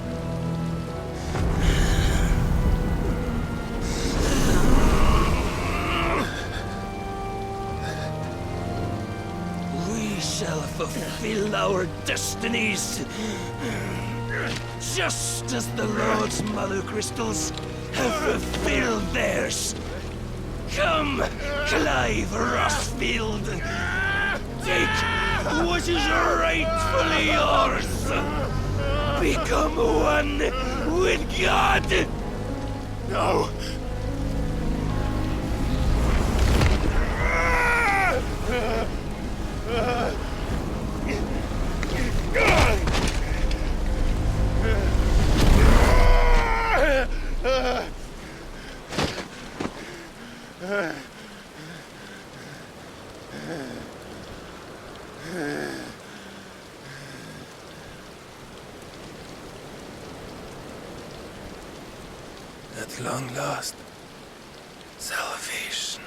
We shall fulfill our destinies, just as the Lord's Mother Crystals have fulfilled theirs. Come, Clive Rosefield. Take what is rightfully yours. Become one with God. No. At long last, salvation.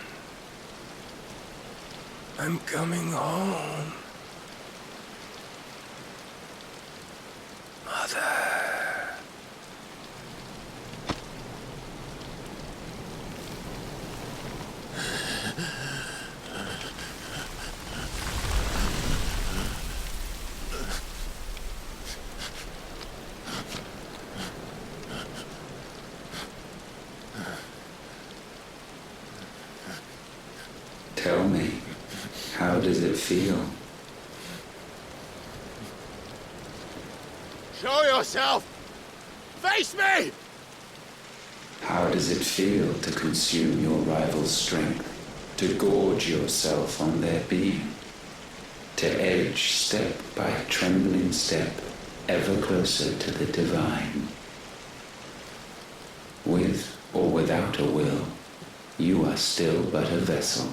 I'm coming home. Mother. does it feel? Show yourself! Face me! How does it feel to consume your rival's strength? To gorge yourself on their beam? To edge step by trembling step ever closer to the divine? With or without a will, you are still but a vessel,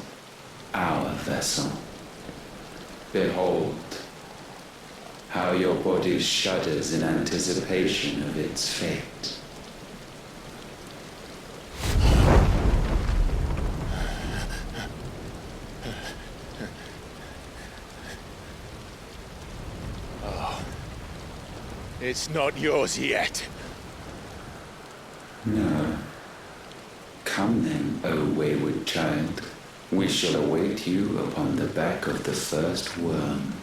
our vessel. Behold, how your body shudders in anticipation of its fate. Oh, it's not yours yet. No. Come then, O wayward child. We shall await you upon the back of the first worm.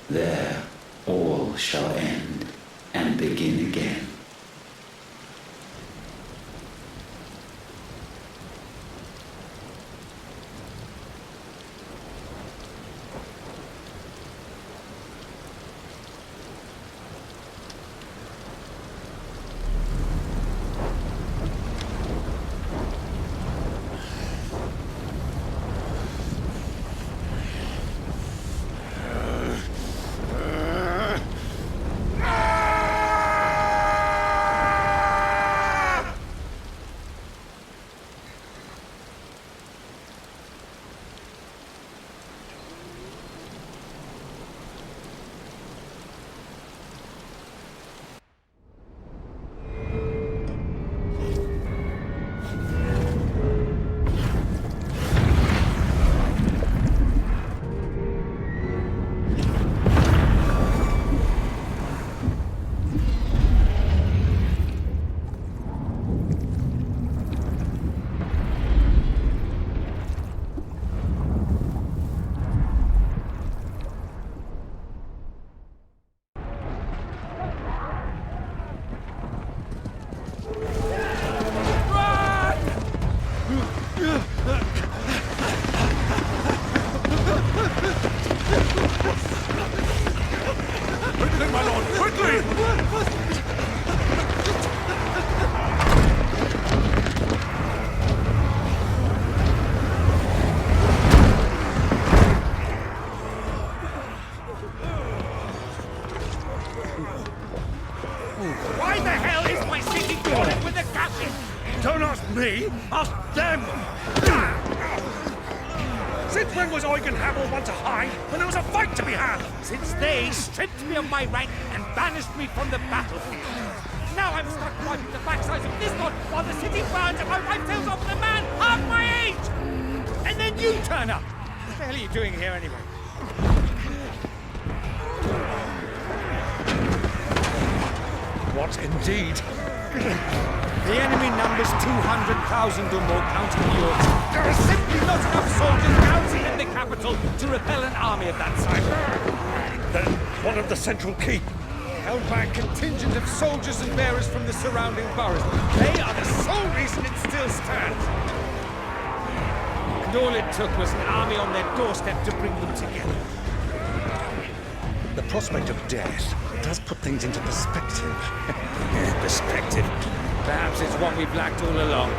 There, all shall end and begin again. Why the hell is my city crawling with the captain? Don't ask me, ask them! Since when was Eikon one to hide when there was a fight to be had? Since they stripped me of my rank and banished me from the battlefield. Now I'm stuck wiping the backsides of this lot while the city burns and my wife tells off with a man half my age! And then you turn up! What the hell are you doing here anyway? What indeed? The enemy numbers 200,000 or more, counting the orcs. There are simply not enough soldiers garrisoned in the capital to repel an army of that size. Then one of the central keep. Held by a contingent of soldiers and bearers from the surrounding boroughs. They are the sole reason it still stands. And all it took was an army on their doorstep to bring them together. The prospect of death does put things into perspective. Perspective. Perhaps it's what we've lacked all along.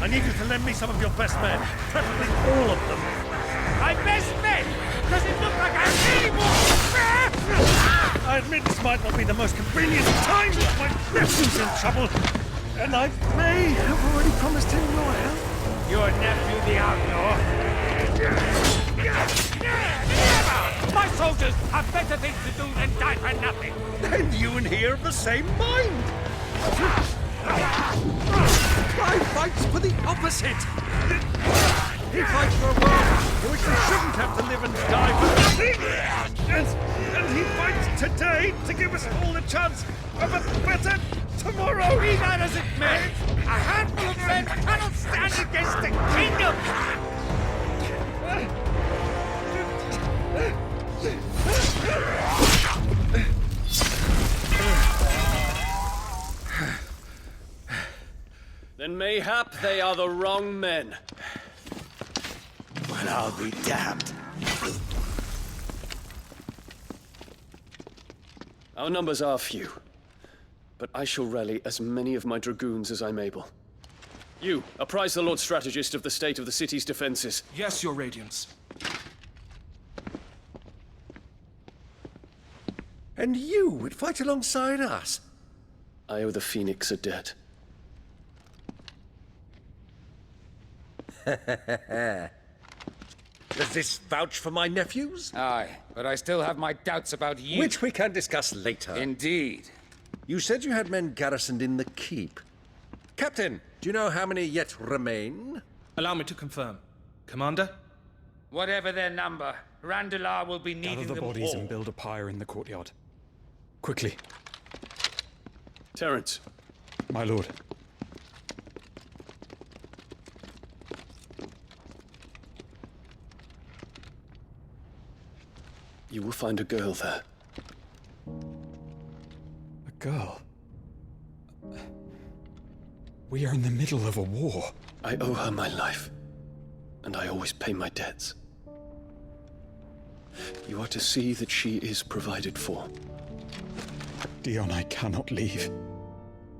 I need you to lend me some of your best men, preferably all of them. My best men? Does it look like I really want? I admit this might not be the most convenient time, but my nephew's in trouble, and I may have already promised him your help. Your nephew, the outlaw? Never! My soldiers have better things to do than die for nothing. Then you and he are of the same mind. Clive fights for the opposite. He fights for a world in which we shouldn't have to live and die for nothing. And he fights today to give us all a chance of a better tomorrow. Be that as it may, a handful of men cannot stand against the kingdom! Then mayhap they are the wrong men. Well, I'll be damned. Our numbers are few, but I shall rally as many of my dragoons as I'm able. You, apprise the Lord Strategist of the state of the city's defenses. Yes, Your Radiance. And you would fight alongside us? I owe the Phoenix a debt. Does this vouch for my nephews? Aye, but I still have my doubts about you. Which we can discuss later. Indeed. You said you had men garrisoned in the keep. Captain, do you know how many yet remain? Allow me to confirm. Commander? Whatever their number, Randalar will be needing Gather the them bodies all. and build a pyre in the courtyard. Quickly. Terence. My lord. You will find a girl there. A girl? We are in the middle of a war. I owe her my life, and I always pay my debts. You are to see that she is provided for. Dion, I cannot leave.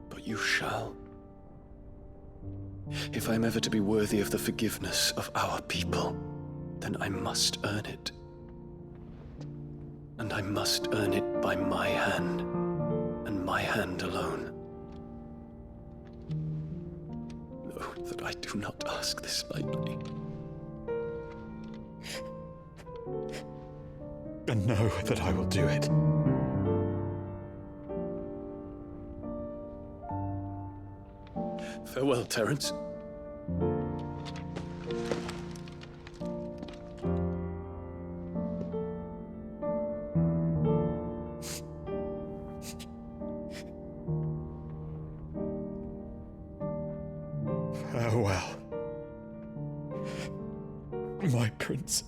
But you shall. If I am ever to be worthy of the forgiveness of our people, then I must earn it. And I must earn it by my hand, and my hand alone. Know that I do not ask this lightly. And know that I will do it. Farewell, Terence. Farewell, my prince.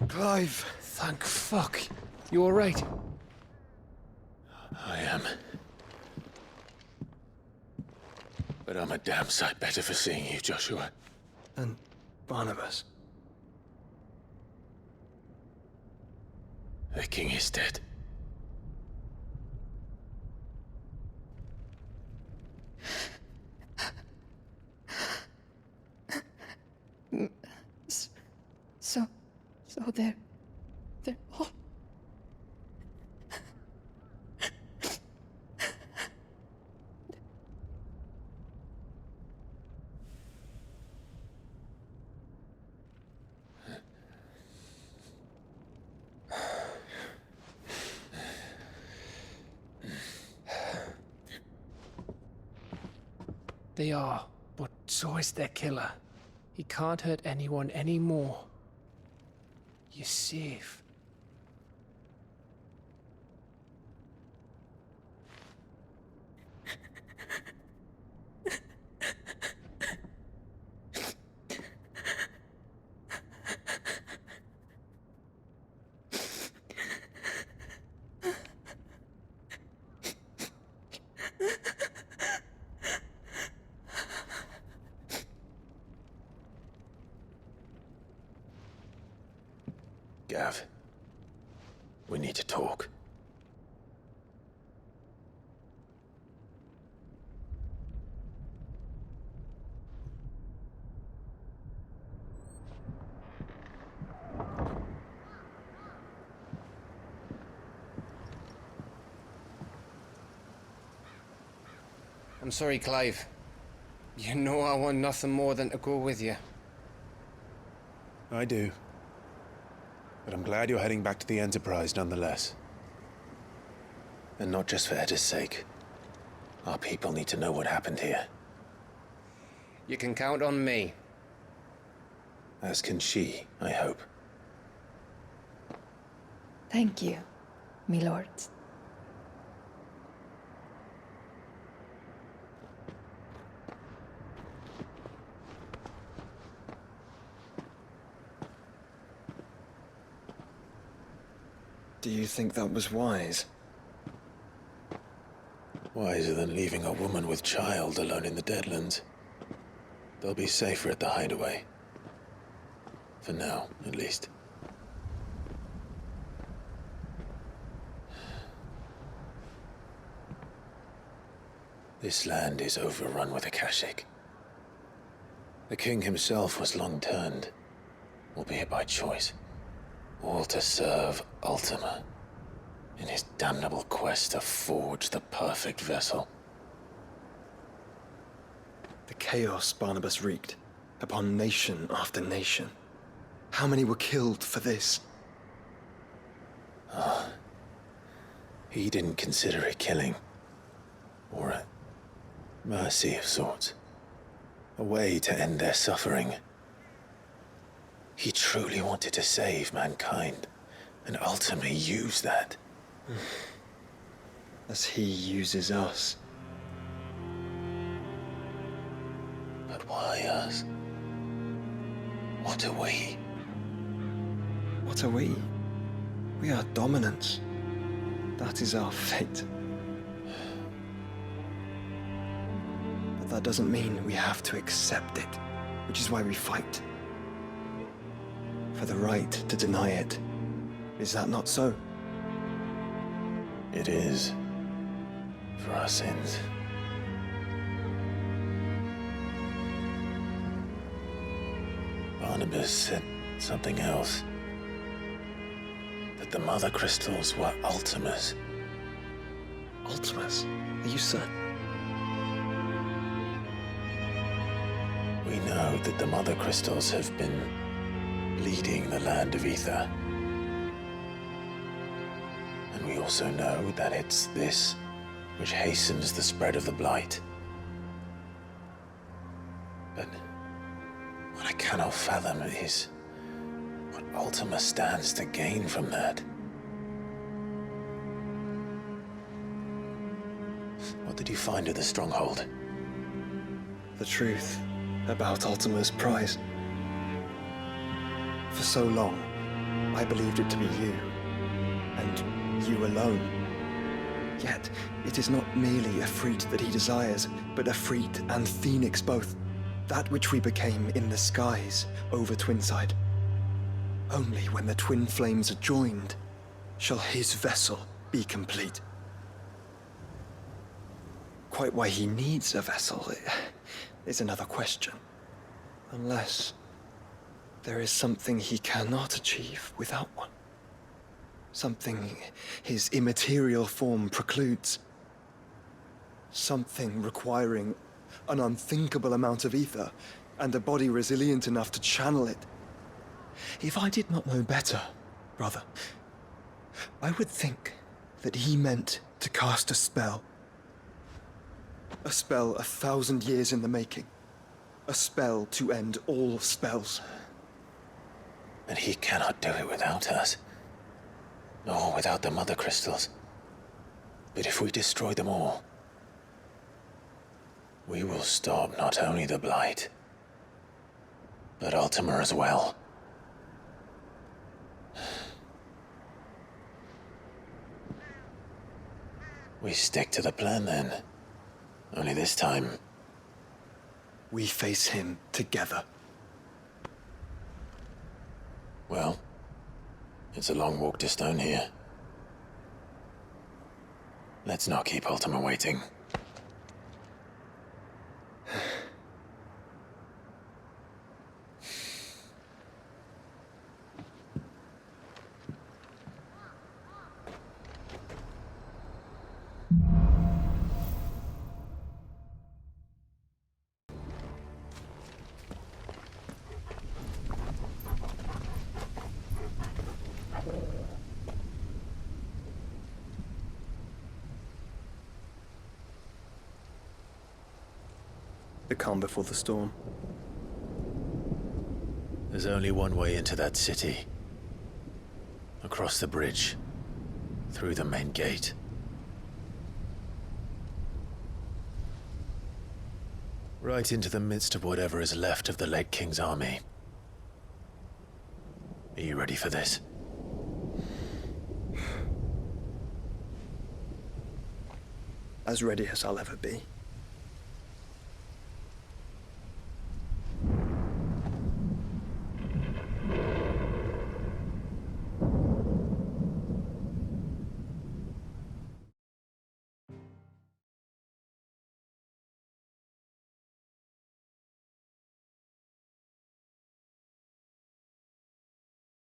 Clive! Thank fuck. You alright? I am. But I'm a damn sight better for seeing you, Joshua. And Barnabas. The king is dead. So they're all... They are, but so is their killer. He can't hurt anyone anymore. You're safe. Gav, we need to talk. I'm sorry, Clive. You know I want nothing more than to go with you. I do. But I'm glad you're heading back to the Enterprise nonetheless. And not just for Edda's sake. Our people need to know what happened here. You can count on me. As can she, I hope. Thank you, my lords. Do you think that was wise? Wiser than leaving a woman with child alone in the Deadlands. They'll be safer at the hideaway. For now, at least. This land is overrun with Akashic. The king himself was long turned, albeit by choice. All to serve Ultima, in his damnable quest to forge the perfect vessel. The chaos Barnabas wreaked upon nation after nation. How many were killed for this? He didn't consider it killing. Or a mercy of sorts. A way to end their suffering. He truly wanted to save mankind, and ultimately use that. As he uses us. But why us? What are we? What are we? We are dominance. That is our fate. But that doesn't mean we have to accept it, which is why we fight. For the right to deny it. Is that not so? It is. For our sins. Barnabas said something else. That the Mother Crystals were Ultimas. Ultimas? Are you certain? We know that the Mother Crystals have been leading the land of Ether. And we also know that it's this which hastens the spread of the Blight. But what I cannot fathom is what Ultima stands to gain from that. What did you find at the Stronghold? The truth about Ultima's prize. For so long, I believed it to be you, and you alone. Yet, it is not merely a freat that he desires, but a freat and phoenix both. That which we became in the skies over Twinside. Only when the twin flames are joined shall his vessel be complete. Quite why he needs a vessel is another question. Unless there is something he cannot achieve without one. Something his immaterial form precludes. Something requiring an unthinkable amount of ether and a body resilient enough to channel it. If I did not know better, brother, I would think that he meant to cast a spell. A spell 1,000 years in the making. A spell to end all spells. And he cannot do it without us. Nor without the Mother Crystals. But if we destroy them all, we will stop not only the Blight, but Ultima as well. We stick to the plan then. Only this time, we face him together. Well, It's a long walk to Stone here. Let's not keep Ultima waiting. The calm before the storm. There's only one way into that city. Across the bridge. Through the main gate. Right into the midst of whatever is left of the late King's army. Are you ready for this? As ready as I'll ever be.